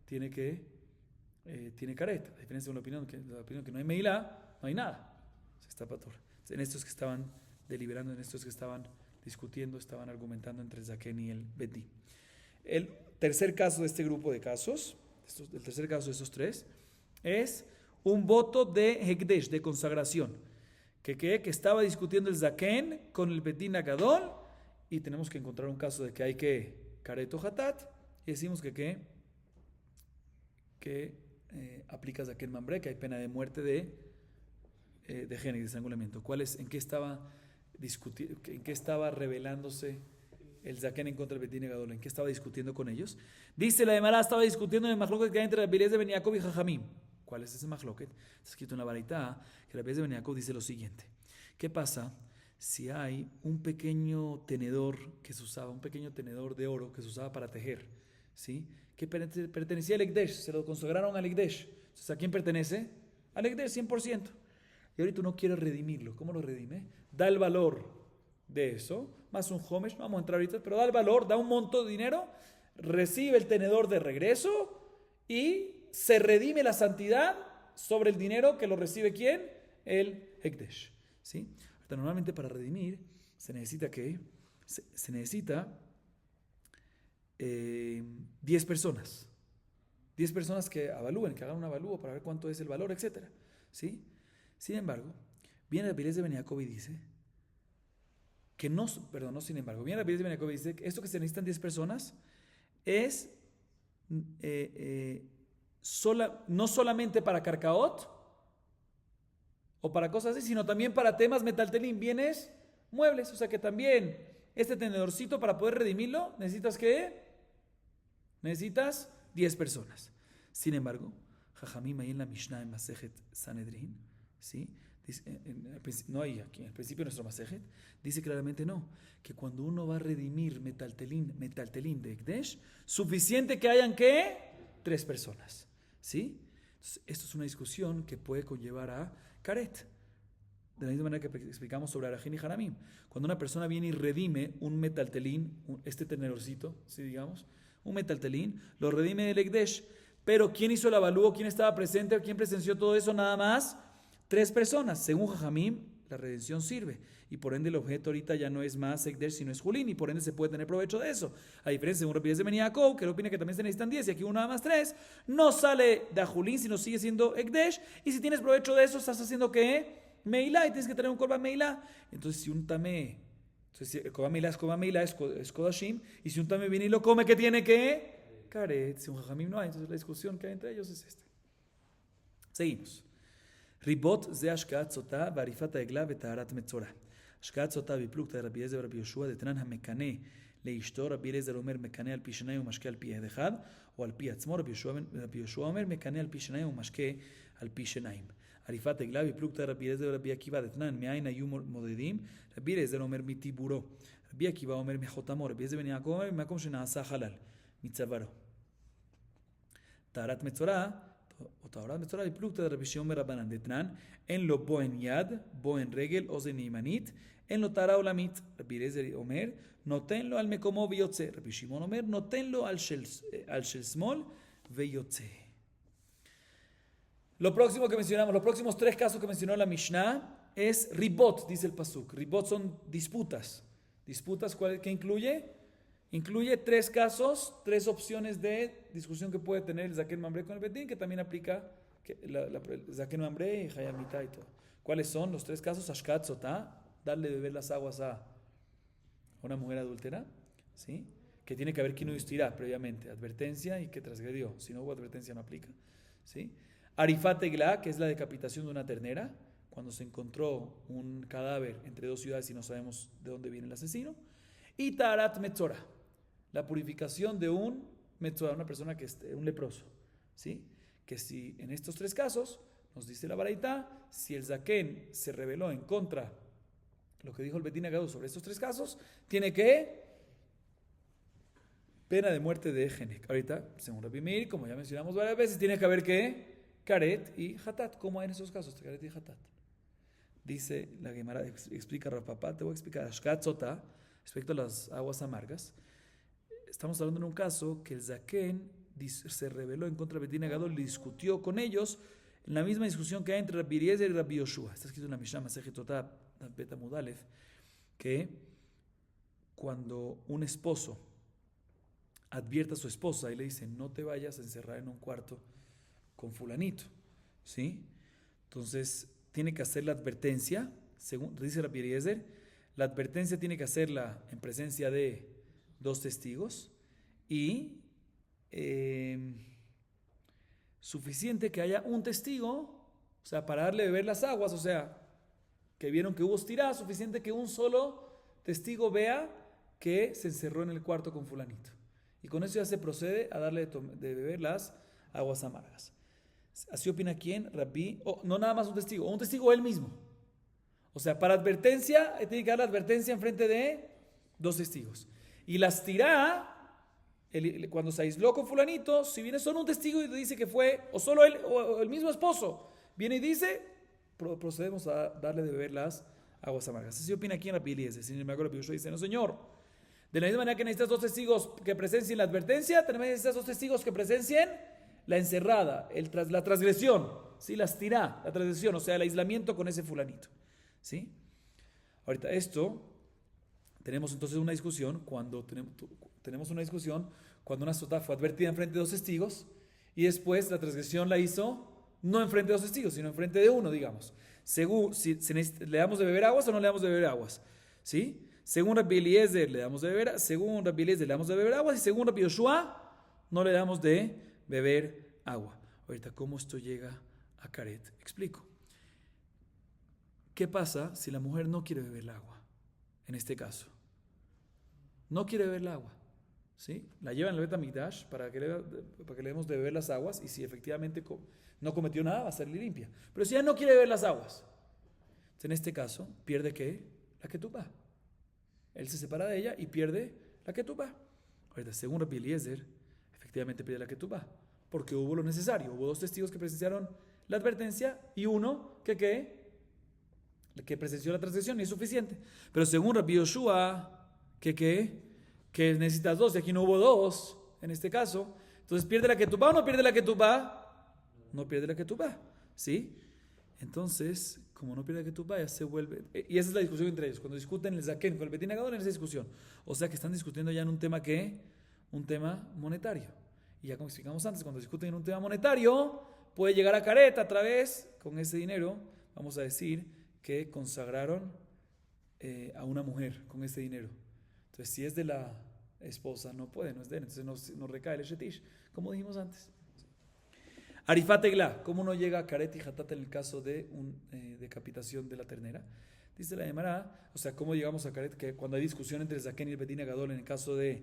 tiene Karet. A diferencia de la opinión que no hay Meilá, no hay nada. Se está patur. En estos que estaban deliberando, en estos que estaban discutiendo, estaban argumentando entre el Zaken y el Beti. El tercer caso de este grupo de casos el tercer caso de esos tres, es un voto de Hekdesh, de consagración. Que estaba discutiendo el Zaken con el Betin Agadol, y tenemos que encontrar un caso de que hay que Karet o Hatat, y decimos que aplica Zaken Mambre, que hay pena de muerte de Genek, de estrangulamiento. ¿En qué estaba revelándose el Zaken en contra del Betin Agadol? ¿En qué estaba discutiendo con ellos? Dice la Gemara, estaba discutiendo en el Mahloket que hay entre Rabbi Eliezer ben Yaakov y Jajamim. ¿Cuál es ese Mahloket? Está escrito en la Baraitá que Rabbi Eliezer ben Yaakov dice lo siguiente: ¿qué pasa si hay un pequeño tenedor que se usaba, un pequeño tenedor de oro que se usaba para tejer, ¿sí? Que pertenecía al Ekdesh, se lo consagraron al Ekdesh? Entonces, ¿a quién pertenece? Al Ekdesh, 100%. Y ahorita uno quiere redimirlo. ¿Cómo lo redime? Da el valor de eso, más un homesh, no vamos a entrar ahorita, pero da el valor, da un monto de dinero, recibe el tenedor de regreso y se redime la santidad sobre el dinero que lo recibe ¿quién? El Ekdesh, ¿sí? Ahorita, normalmente para redimir se necesita ¿qué? Se necesita 10 personas. 10 personas que avalúen, que hagan un avalúo para ver cuánto es el valor, etc. ¿Sí? Sin embargo, viene Rabbi Eliezer ben Yaakov y dice que no, perdón, no sin embargo, viene Rabbi Eliezer ben Yaakov y dice que esto que se necesitan 10 personas es no solamente para carcaot o para cosas así, sino también para temas metaltelín, bienes muebles. O sea que también este tenedorcito, para poder redimirlo, necesitas ¿qué? Necesitas 10 personas. Sin embargo, Jajamim ahí en la Mishnah en Masejet Sanedrin, ¿sí? Dice, no hay aquí, en el principio de nuestro Masejet, dice claramente no, que cuando uno va a redimir metaltelín de Ekdesh, suficiente que hayan ¿qué? 3 personas, ¿sí? Entonces, esto es una discusión que puede conllevar a Karet. De la misma manera que explicamos sobre Arajin y Haramim. Cuando una persona viene y redime un metaltelín, este tenedorcito, ¿sí? Digamos, un metaltelín, lo redime del Ekdesh. Pero ¿quién hizo el avalúo? ¿Quién estaba presente? ¿Quién presenció todo eso? Nada más 3 personas. Según Jajamim, la redención sirve. Y por ende el objeto ahorita ya no es más Ekdesh, sino es Julín. Y por ende se puede tener provecho de eso. A diferencia de un Rabbi Eliezer ben Yaakov, que él opina que también se necesitan 10, y aquí uno nada más 3, no sale de Julín, sino sigue siendo Ekdesh. Y si tienes provecho de eso, estás haciendo ¿qué? Meilá, y tienes que tener un Korban Meilá. Entonces, si un tamé, entonces si el Korban Meilá es Kodashim, y si un tamé viene y lo come, ¿qué tiene que? Karet. Si un Jajamim no hay, entonces la discusión que hay entre ellos es esta. Seguimos. Ribot ze ashkat sotá barifat egla betaharat metzora. Ashkat sotá biplukta de Rabbi Eliezer ורבי יהושע דתנן המקנא לאשתו רבי אליעזר אומר מקנא על פי שניים ומשקה על פי עד אחד או על פי עצמו רבי יהושע אומר מקנא על פי שניים ומשקה על פי שניים. עריפת עגלה בפלוגתא רבי אליעזר ורבי עקיבא דתנן מאין היו מודדים? רבי אליעזר אומר מטיבורו, רבי עקיבא אומר מחותמו, רבי אליעזר בן יעקב אומר ממקום שנעשה חלל, מצווארו. טהרת מצורע או טהרת מצורע בפלוגתא רבי שמעון בן רבנן דתנן אין לו בוהן יד, בוהן רגל, אוזן ימנית, אין לו טהרה עולמית. רבי אליעזר אומר נותן לו על מקומו ויוצא, רבי שמעון אומר נותן לו על של שמאל ויוצא. Lo próximo que mencionamos, los próximos 3 casos que mencionó la Mishnah es ribot, dice el pasuk. Ribot son disputas. ¿Disputas qué incluye? Incluye 3 casos, 3 opciones de discusión que puede tener el Zaken Mamre con el Betin, que también aplica el Zaken Mamre y Hayamita y todo. ¿Cuáles son los 3 casos? Ashkat Sotá, darle de beber las aguas a una mujer adúltera, ¿sí? Que tiene que haber Kinuyus Tirá previamente, advertencia y que transgredió. Si no hubo advertencia no aplica, ¿sí? Arifat Egla, que es la decapitación de una ternera, cuando se encontró un cadáver entre 2 ciudades y no sabemos de dónde viene el asesino. Y Taharat Metzora, la purificación de un Metzora, una persona que es un leproso, ¿sí? Que si en estos 3 casos, nos dice la Baraitá, si el Zaken se rebeló en contra de lo que dijo el Betin Agadol sobre estos 3 casos, tiene que pena de muerte de Genek. Ahorita, según Rabbi Meir, como ya mencionamos varias veces, tiene que haber que Karet y Hatat. ¿Cómo hay en esos casos? Karet y Hatat. Dice la Gemara, explica Rav Papa, te voy a explicar. Ashkat Sotá, respecto a las aguas amargas. Estamos hablando en un caso que el Zaken se rebeló en contra de Betin Agadol, discutió con ellos en la misma discusión que hay entre Rabbi Eliezer y Rabbi Yoshua. Está escrito en la Mishnah Masejet Sotá, Beta Mudalef, que cuando un esposo advierte a su esposa y le dice, no te vayas a encerrar en un cuarto con fulanito, ¿sí? Entonces, tiene que hacer la advertencia, según dice Rabbi Eliezer, la advertencia tiene que hacerla en presencia de 2 testigos y suficiente que haya un testigo, o sea, para darle a beber las aguas, o sea, que vieron que hubo estirada, suficiente que un solo testigo vea que se encerró en el cuarto con fulanito. Y con eso ya se procede a darle de beber las aguas amargas. Así opina quién, Rabbi, no nada más un testigo él mismo. O sea, para advertencia, tiene que dar la advertencia en frente de 2 testigos. Y la estirá, cuando se aisló con fulanito, si viene solo un testigo y dice que fue, o solo él, o el mismo esposo, viene y dice, procedemos a darle de beber las aguas amargas. Así opina aquí en Rabbi Eliezer. Sin embargo, Rabbi Yoshua dice, no señor, de la misma manera que necesitas 2 testigos que presencien la advertencia, también necesitas 2 testigos que presencien la encerrada, la transgresión, ¿sí? La estirá, la transgresión, o sea, el aislamiento con ese fulanito, ¿sí? Ahorita tenemos entonces una discusión cuando una sotá fue advertida en frente de 2 testigos y después la transgresión la hizo no en frente de 2 testigos, sino en frente de uno, digamos. Según si le damos de beber aguas o no le damos de beber aguas, ¿sí? Según Rabbi Eliezer le damos de beber aguas y según Rabbi Yoshua no le damos de beber agua. Ahorita, ¿cómo esto llega a Karet? Explico. ¿Qué pasa si la mujer no quiere beber el agua? En este caso, no quiere beber el agua, ¿sí? La llevan al Bet HaMikdash para que le demos de beber las aguas y si efectivamente no cometió nada va a salir limpia. Pero si ella no quiere beber las aguas, entonces en este caso pierde ¿qué? La ketubá. Él se separa de ella y pierde la ketubá. Ahorita, según Rabbi Eliezer, efectivamente pierde la ketubá, porque hubo lo necesario. Hubo 2 testigos que presenciaron la advertencia y uno que presenció la transgresión y es suficiente. Pero según Rabbi Yoshua, que necesitas 2 y aquí no hubo 2 en este caso, entonces ¿pierde la ketubá o no pierde la ketubá? No pierde la ketubá, ¿sí? Entonces, como no pierde la ketubá, ya se vuelve, y esa es la discusión entre ellos, cuando discuten el zaken con el betín agadol en esa discusión, o sea que están discutiendo ya en un tema un tema monetario, y ya como explicamos antes, cuando discuten en un tema monetario, puede llegar a Karet a través, con ese dinero, vamos a decir, que consagraron a una mujer con ese dinero. Entonces, si es de la esposa, no puede, no es de él, entonces no recae el Shetish, como dijimos antes. Arifat Egla, ¿cómo no llega a Karet y Hatat en el caso de decapitación de la ternera? Dice la Gemara, o sea, ¿cómo llegamos a Karet? Que cuando hay discusión entre el Zaken y el Betín Agadol en el caso de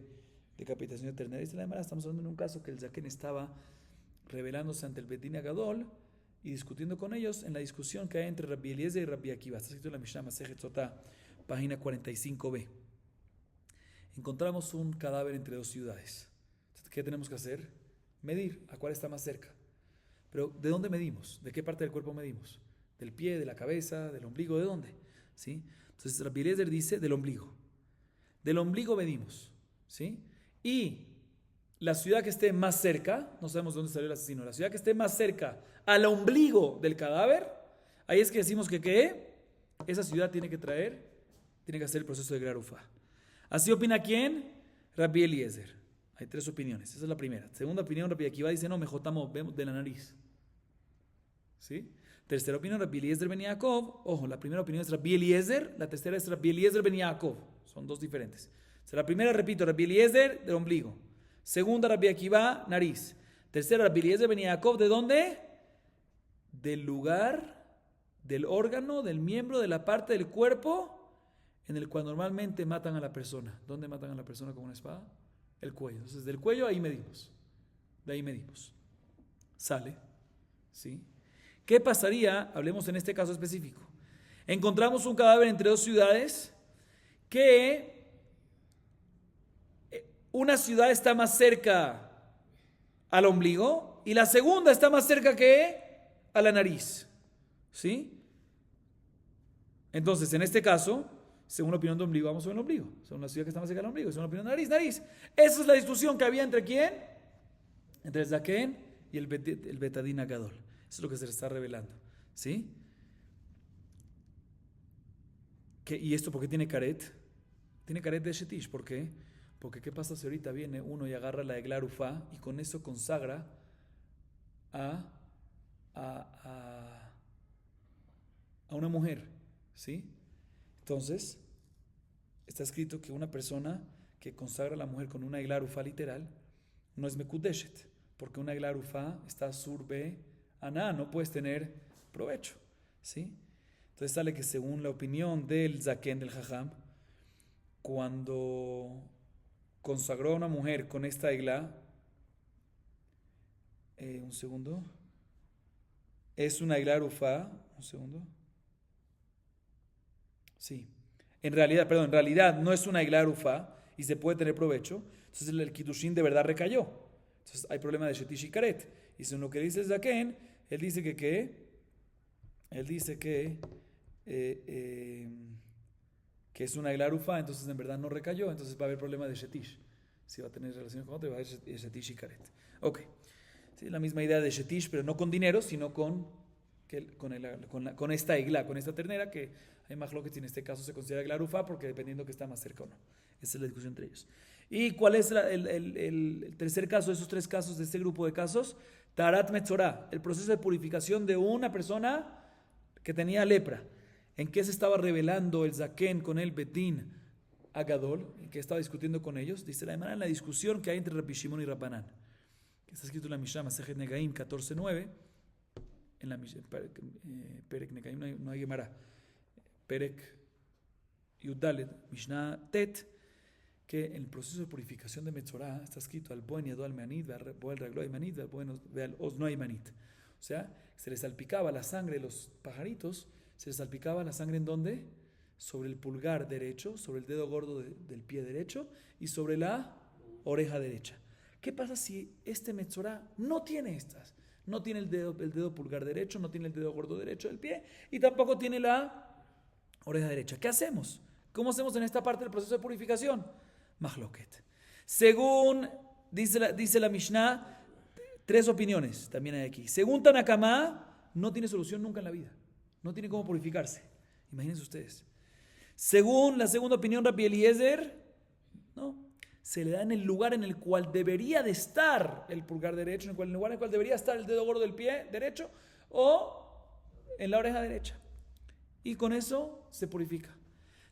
decapitación de ternera, dice la Gemara, estamos hablando de un caso que el Zaken estaba rebelándose ante el Betín Agadol y discutiendo con ellos en la discusión que hay entre Rabbi Eliezer y Rabbi Akiva. Está escrito en la Mishnah Masejet Sotah, página 45b. Encontramos un cadáver entre 2 ciudades. ¿Qué tenemos que hacer? Medir a cuál está más cerca. Pero ¿de dónde medimos? ¿De qué parte del cuerpo medimos? ¿Del pie, de la cabeza, del ombligo? ¿De dónde? ¿Sí? Entonces Rabbi Eliezer dice del ombligo. Del ombligo medimos, ¿sí? Y la ciudad que esté más cerca, no sabemos de dónde salió el asesino, la ciudad que esté más cerca al ombligo del cadáver, ahí es que decimos que esa ciudad tiene que hacer el proceso de Gerarufá. ¿Así opina quién? Rabbi Eliezer. Hay 3 opiniones, esa es la primera. Segunda opinión, Rabbi Akiva dice, no, mejotamos, vemos de la nariz. ¿Sí? Tercera opinión, Rabbi Eliezer ben Yaakov. Ojo, la primera opinión es Rabbi Eliezer, la tercera es Rabbi Eliezer ben Yaakov. Son 2 diferentes. O sea, la primera, repito, Rabbi Eliezer del ombligo. Segunda, Rabbi Akiva, nariz. Tercera, Rabbi Eliezer ben Yaakov, ¿de dónde? Del lugar, del órgano, del miembro, de la parte del cuerpo en el cual normalmente matan a la persona. ¿Dónde matan a la persona con una espada? El cuello. Entonces, del cuello ahí medimos. De ahí medimos. Sale. ¿Sí? ¿Qué pasaría? Hablemos en este caso específico. Encontramos un cadáver entre 2 ciudades que una ciudad está más cerca al ombligo y la segunda está más cerca que a la nariz. ¿Sí? Entonces, en este caso, según la opinión de ombligo, vamos sobre el ombligo. Según la ciudad que está más cerca del ombligo. Según la opinión de nariz. Esa es la discusión que había entre ¿quién? Entre el Zaken y el Betadín Agadol. Eso es lo que se le está revelando. ¿Sí? ¿Y esto por qué tiene Karet? Tiene Karet de Shetish. ¿Por qué? Porque ¿qué pasa si ahorita viene uno y agarra la egla arufá y con eso consagra a, a, a una mujer? ¿Sí? Entonces, está escrito que una persona que consagra a la mujer con una egla arufá literal no es mekudeshet, porque una egla arufá está surbe aná, no puedes tener provecho. ¿Sí? Entonces sale que según la opinión del zaken, del jajam, cuando consagró a una mujer con esta egla, un segundo, es una egla arufá, un segundo, sí, en realidad no es una egla arufá y se puede tener provecho, entonces el kiddushin de verdad recayó. Entonces hay problema de shetish y karet. Y según lo que dice el zaken, él dice que es una egla arufá, entonces en verdad no recayó, entonces va a haber problema de shetish. Si va a tener relación con otro, va a haber shetish y karet. Ok. Sí, la misma idea de shetish, pero no con dinero, sino con esta egla, con esta ternera, que hay mahloket, en este caso se considera egla arufá, porque dependiendo que está más cerca o no. Esa es la discusión entre ellos. ¿Y cuál es el tercer caso de esos tres casos, de este grupo de casos? Tarat Metzorah, el proceso de purificación de una persona que tenía lepra. ¿En qué se estaba revelando el zaken con el betín agadol? ¿En qué estaba discutiendo con ellos? Dice la hermana en la discusión que hay entre Rabbi Shimon y Rabbanán, que está escrito en la Mishnah Masejet Negaim 14:9. En la Perek Negaim no hay Gemara. Perek Yudalet, Mishnah Tet, que en el proceso de purificación de Metzorah está escrito al buen yado al manit, al raglo al manit, al buen al osno al manit. O sea, se les salpicaba la sangre de los pajaritos, se les salpicaba la sangre ¿en dónde? Sobre el pulgar derecho, sobre el dedo gordo del pie derecho y sobre la oreja derecha. ¿Qué pasa si este Metzorah no tiene estas? No tiene el dedo pulgar derecho, no tiene el dedo gordo derecho del pie y tampoco tiene la oreja derecha. ¿Qué hacemos? ¿Cómo hacemos en esta parte del proceso de purificación? Mahloket. Según dice la Mishnah, tres opiniones también hay aquí. Según Tanakama, no tiene solución nunca en la vida. No tiene cómo purificarse. Imagínense ustedes. Según la segunda opinión, Rabbi Eliezer, no, se le da en el lugar en el cual debería de estar el pulgar derecho, en el lugar en el cual debería estar el dedo gordo del pie derecho, o en la oreja derecha. Y con eso se purifica.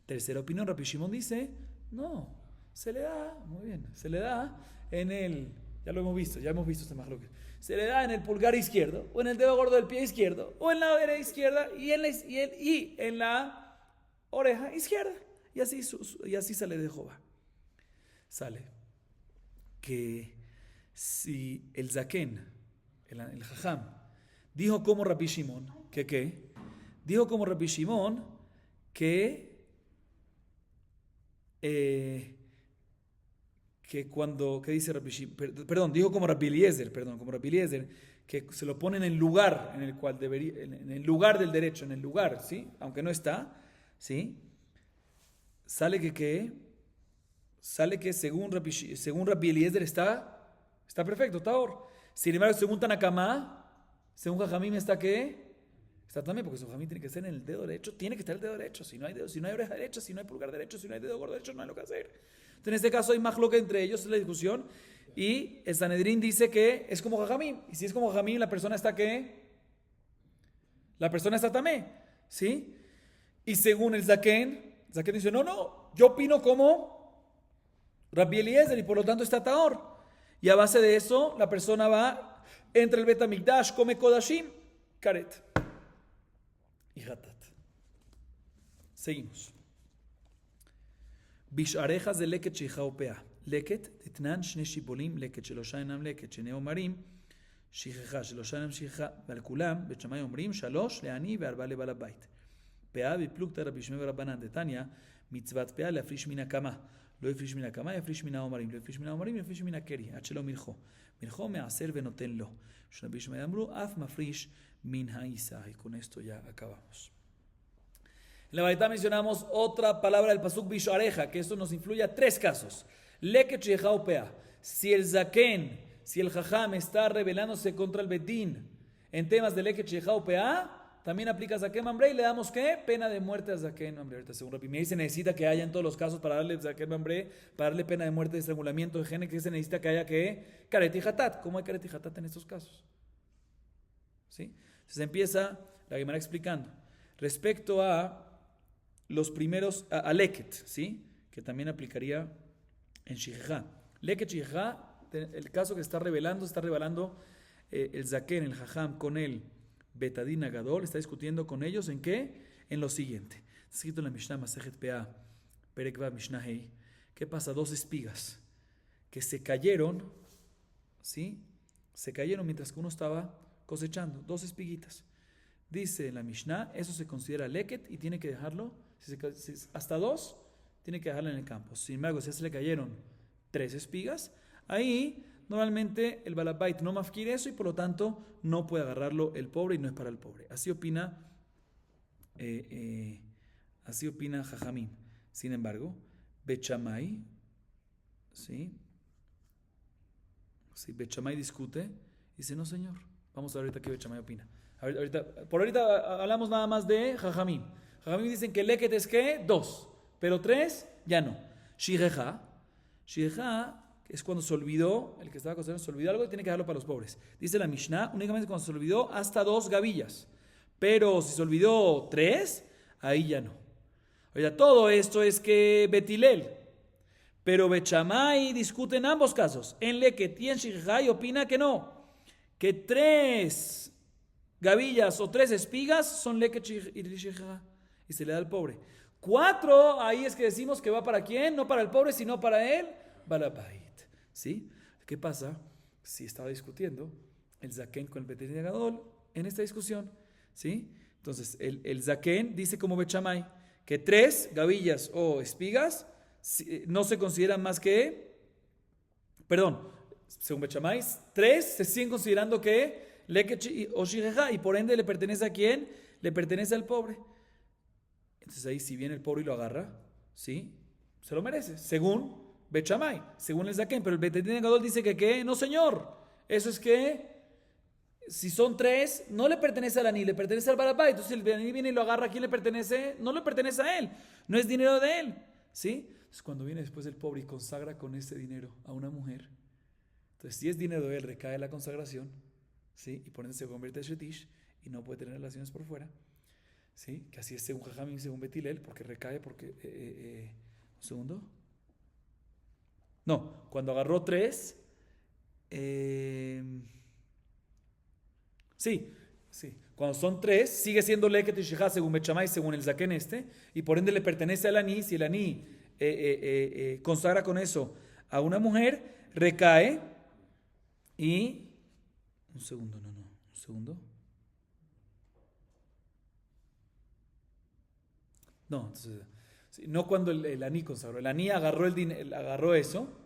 Tercera opinión, Rabbi Shimon dice, no, se le da, muy bien, se le da en el, ya hemos visto este mahloket, se le da en el pulgar izquierdo, o en el dedo gordo del pie izquierdo, o en la oreja izquierda, y en la oreja izquierda. Y así sale de Jehová. Sale que si el zaken, el jajam, dijo como Rabbi Shimon, dijo como Rabbi Shimon que dice Rabbi Shimon, dijo como Rabbi Eliezer, que se lo pone en el lugar en el cual debería, en el lugar del derecho, en el lugar, ¿sí? Aunque no está, ¿sí? Sale que según Rabbi Eliezer está perfecto, está ahora. Sin embargo, según Tanakama, según Jajamim está también, porque su Jajamim tiene que ser en el dedo derecho, tiene que estar el dedo derecho. Si no hay oreja derecha, si no hay pulgar derecho, si no hay dedo gordo derecho, no hay lo que hacer. Entonces, en este caso hay mahloket entre ellos, es la discusión. Y el Sanedrín dice que es como Jajamim. Y si es como Jajamim, la persona está tamé, ¿sí? Y según el Zaken dice, no, yo opino como Rabbi Eliezer y por lo tanto está Taor. Y a base de eso, la persona va, entra el Bet HaMikdash, come Kodashim, Karet y Hatat. Seguimos. Bisharejas de leket sheichao pea. Leket, titnan, shne shibolim, leket shelosha enam leket, shne omarim, shichecha, shelosha enam shichecha, ועל כולם, בית שמאי אומרים, 3 לעני ו4 לבעל הבית. פאה בפלוגתא רבי שמעון ורבנן דתניא, מצוות פאה להפריש מן הקמה. לא יפריש מן הקמה, יפריש מן העומרים. לא יפריש מן העומרים, יפריש מן הקרי, עד שלא מלכו. מלכו מעשר ונותן לו. שרבי שמעון אמרו, אף מפריש מן העיסה. Y con esto ya acabamos. En la Baraita mencionamos otra palabra del pasuk bishareja, que esto nos influye a tres casos. Leket sheichao pea. Si el zaken, si el jajam está rebelándose contra el betín en temas de leket sheichao pea, también aplica Zaken Mambre y le damos ¿qué? Pena de muerte a Zaken Mambre. Ahorita según Rabbi Meir se necesita que haya en todos los casos para darle Zaken Mambre, para darle pena de muerte de estrangulamiento de gene, que se necesita que haya ¿qué? Karet y Hatat. ¿Cómo hay Karet y Hatat en estos casos? ¿Sí? Entonces empieza la Gemara explicando. Respecto a los primeros, a Leket, ¿sí? Que también aplicaría en Shijejá. Leket Shijejá, el caso que está revelando el Zaken, el Jajam, con el Betadin Agadol, está discutiendo con ellos en qué? En lo siguiente. Está escrito en la Mishnah Masejet Pea, Perek Vav Mishnah Hei. ¿Qué pasa? 2 espigas que se cayeron, ¿sí? Se cayeron mientras que uno estaba cosechando, 2 espiguitas. Dice en la Mishnah, eso se considera leket y tiene que dejarlo, hasta 2, tiene que dejarlo en el campo. Sin embargo, si se le cayeron 3 espigas, ahí normalmente el balabait no mafkir eso y por lo tanto no puede agarrarlo el pobre y no es para el pobre. Así opina Jajamim. Sin embargo, Bet Shammai, ¿sí? Si Bet Shammai discute, dice no señor. Vamos a ver ahorita qué Bet Shammai opina. Por ahorita hablamos nada más de Jajamim. Jajamim dicen que leket es ¿qué? 2, pero 3 ya no. Shireja es cuando se olvidó, el que estaba cocinando se olvidó algo y tiene que dejarlo para los pobres. Dice la Mishnah, únicamente cuando se olvidó hasta 2 gavillas. Pero si se olvidó 3, ahí ya no. Oiga, todo esto es que Betilel. Pero Bet Shammai discute en ambos casos. En leket y en Shireja y opina que no. Que 3 gavillas o 3 espigas son leket y Shireja. Y se le da al pobre. 4, ahí es que decimos que va para quién, no para el pobre, sino para él, balabait. ¿Sí? ¿Qué pasa si estaba discutiendo el Zaken con el Betadin Agadol en esta discusión? ¿Sí? Entonces, el Zaken dice como Bet Shammai que 3 gavillas o espigas no se consideran más que, según Bet Shammai, 3 se siguen considerando que leket o shireja y por ende le pertenece a quién? Le pertenece al pobre. Entonces ahí si viene el pobre y lo agarra, ¿sí? Se lo merece, según Bet Shammai, según el Zaken, pero el Betadin Agadol dice que ¿qué? No señor, eso es que si son 3, no le pertenece al Ani, le pertenece al Balabait. Entonces el Ani viene y lo agarra, ¿a quién le pertenece? No le pertenece a él, no es dinero de él, ¿sí? Entonces cuando viene después el pobre y consagra con ese dinero a una mujer, entonces si es dinero de él, recae la consagración, ¿sí? Y por ende se convierte en Shetish y no puede tener relaciones por fuera, ¿sí? Que así es según Jajamim y según Betilel, porque recae un segundo. No, cuando agarró 3, sí, cuando son 3, sigue siendo leket y shijá según Bet Shammai, según el Zaken y por ende le pertenece al Ani. Si el Ani consagra con eso a una mujer, recae y... Un segundo. No, entonces... No cuando el Ani consagró. El Ani agarró eso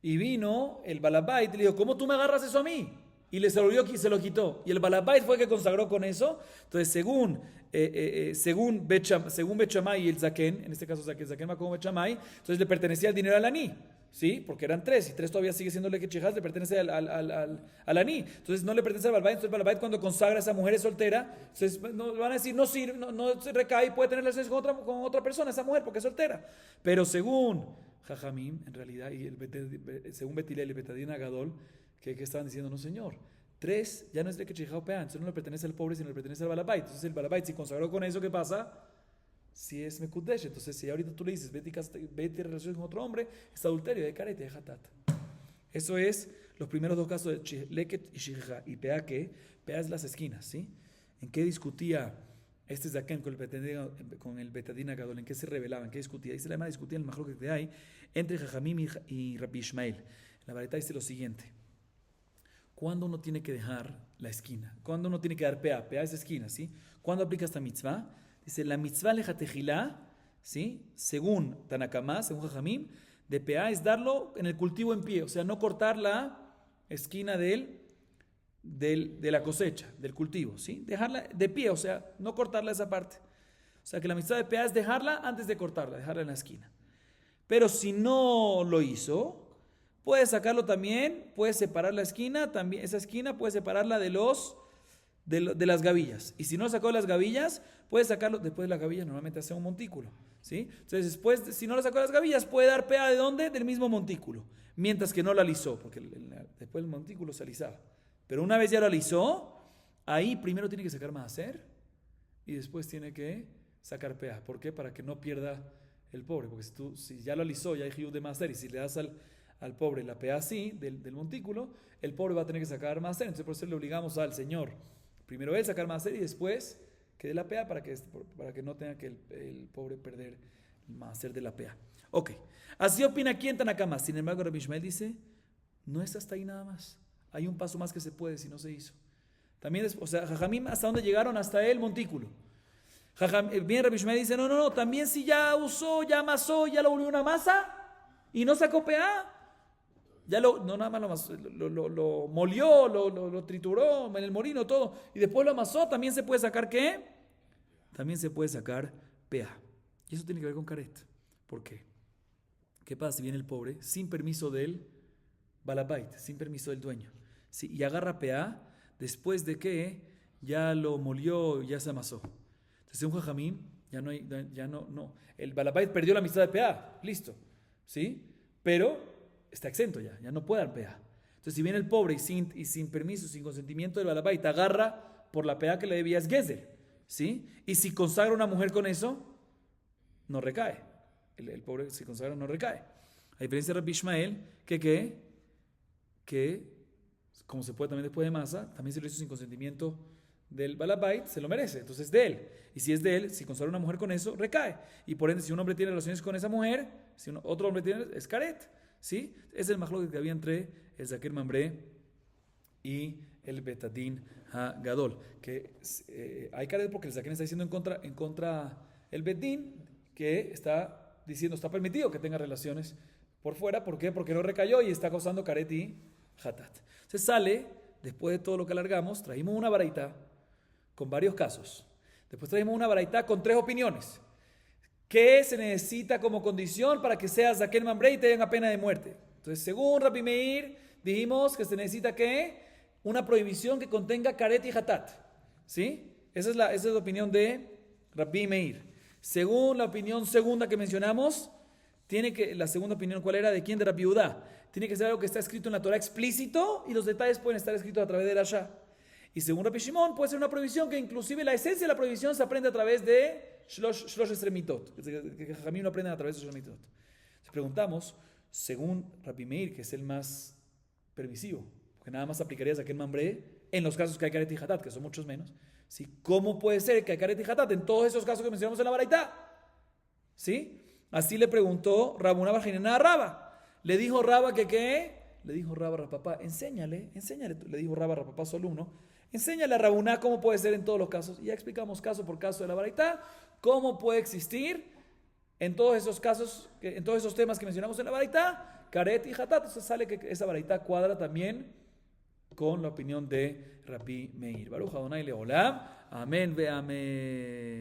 y vino el Balabait y le dijo, ¿cómo tú me agarras eso a mí? Y se lo quitó. Y el Balabait fue el que consagró con eso. Entonces, según Bet Shammai y el Zaken, en este caso Zaken va como Bet Shammai, entonces le pertenecía el dinero al Ani. ¿Sí? Porque eran 3 y 3 todavía sigue siendo leket shijaz, le pertenece al Ani. Entonces no le pertenece al Balabait. Entonces el Balabait cuando consagra a esa mujer es soltera, entonces van a decir no se recae y puede tener relaciones con otra persona, esa mujer, porque es soltera. Pero según Jajamim, en realidad, y según Betilel y Betadin Agadol, que estaban diciendo, no señor, 3 ya no es leket shijaz o peán, entonces no le pertenece al pobre, sino le pertenece al Balabait. Entonces el Balabait si consagró con eso, ¿qué pasa? Si es Mekudesh, entonces si ahorita tú le dices vete a relaciones con otro hombre, es adulterio, de Karet y de Hatat. Eso es los primeros 2 casos de leket y shijá. Y pea es las esquinas, ¿sí? ¿En qué discutía este Zaken con el Betadin Agadol? ¿En qué se revelaban? ¿En qué discutía? Dice la hermana discutía en el majlok que hay entre Jajamim y Rabbi Ishmael. La vareta dice lo siguiente: ¿cuándo uno tiene que dejar la esquina? ¿Cuándo uno tiene que dar pea? Pea es esquina, ¿sí? ¿Cuándo aplica esta mitzvah? Dice, la mitzvah lejatejilá, ¿sí? Según Tanakama, según Jajamim, de pea es darlo en el cultivo en pie, o sea, no cortar la esquina de la cosecha, del cultivo, ¿sí? Dejarla de pie, o sea, no cortarla esa parte. O sea, que la mitzvah de pea es dejarla antes de cortarla, dejarla en la esquina. Pero si no lo hizo, puede sacarlo también, puede separar la esquina, también esa esquina puede separarla de los de las gavillas. Y si no lo sacó de las gavillas, puede sacarlo después de las gavillas, normalmente hace un montículo. ¿Sí? Entonces, después, si no lo sacó de las gavillas, puede dar pea de dónde? Del mismo montículo. Mientras que no lo alisó, porque después el montículo se alisaba. Pero una vez ya lo alisó, ahí primero tiene que sacar maaser y después tiene que sacar pea. ¿Por qué? Para que no pierda el pobre. Porque si ya lo alisó, ya hay jiú de maaser, y si le das al pobre la pea así, del montículo, el pobre va a tener que sacar maaser. Entonces, por eso le obligamos al señor, primero él sacar maaser y después que dé la pea para que no tenga que el pobre perder el maaser de la pea. Ok, así opina aquí en Tanakama. Sin embargo, Rabbi Ishmael dice, no es hasta ahí nada más. Hay un paso más que se puede si no se hizo. También, o sea, Jajamim, ¿hasta dónde llegaron? Hasta el montículo. Bien, Rabbi Ishmael dice, no, también si ya usó, ya amasó, ya lo volvió una masa y no sacó pea, ya no nada más lo molió, lo trituró en el molino, todo, y después lo amasó, también se puede sacar ¿qué? También se puede sacar pea. Y eso tiene que ver con caret. ¿Por qué? ¿Qué pasa si viene el pobre sin permiso del balabait, sin permiso del dueño? ¿Sí? Y agarra pea después de que ya lo molió, ya se amasó. Entonces, un jajamín, ya no. El balabait perdió la mitad de pea, listo. ¿Sí? Pero está exento ya no puede dar pea. Entonces, si viene el pobre y sin permiso, sin consentimiento del balabait, agarra por la pea que le debía es gezel. ¿Sí? Y si consagra una mujer con eso, no recae. El pobre si consagra no recae. A diferencia de Rabbi Ishmael, que como se puede también después de masa, también si lo hizo sin consentimiento del balabait, se lo merece, entonces es de él. Y si es de él, si consagra una mujer con eso, recae. Y por ende, si un hombre tiene relaciones con esa mujer, si otro hombre tiene, es caret. ¿Sí? Es el majloque que había entre el Zaker Mambré y el Betadín Gadol. Que hay caret porque el Zaken está diciendo en contra el Betín, que está diciendo, está permitido que tenga relaciones por fuera. ¿Por qué? Porque no recayó y está causando caret y hatat. Se sale, después de todo lo que alargamos, trajimos una baraita con varios casos. Después trajimos una baraita con 3 opiniones. ¿Qué se necesita como condición para que seas Zaken Mambré y te den pena de muerte? Entonces, según Rabbi Meir, dijimos que se necesita ¿qué? Una prohibición que contenga caret y hatat. ¿Sí? Esa es la opinión de Rabbi Meir. Según la opinión segunda que mencionamos, la segunda opinión, ¿cuál era? ¿De quién? De Rabbi Udá. Tiene que ser algo que está escrito en la Torah explícito y los detalles pueden estar escritos a través de Rasha. Y según Rabbi Shimon, puede ser una prohibición que inclusive la esencia de la prohibición se aprende a través de Shlosh Esremitot, que Jajamim lo aprenden a través de Shlosh Esremitot. Entonces preguntamos, según Rabbi Meir, que es el más permisivo, porque nada más aplicaría Zaken Mambré en los casos que hay caret y hatat, que son muchos menos, ¿sí? ¿Cómo puede ser que hay caret y hatat en todos esos casos que mencionamos en la baraita? ¿Sí? Así le preguntó Rabuna Barjinena a Raba. Le dijo Raba que ¿qué? Le dijo Raba a Rapapá, enséñale, le dijo Raba a Rapapá, su alumno, enséñale a Rabuná cómo puede ser en todos los casos. Y ya explicamos caso por caso de la baraita, cómo puede existir en todos esos casos, en todos esos temas que mencionamos en la baraita, caret y hatat. Entonces sale que esa baraita cuadra también con la opinión de Rabbi Meir. Baruch Adonai Leolam. Amén ve amén.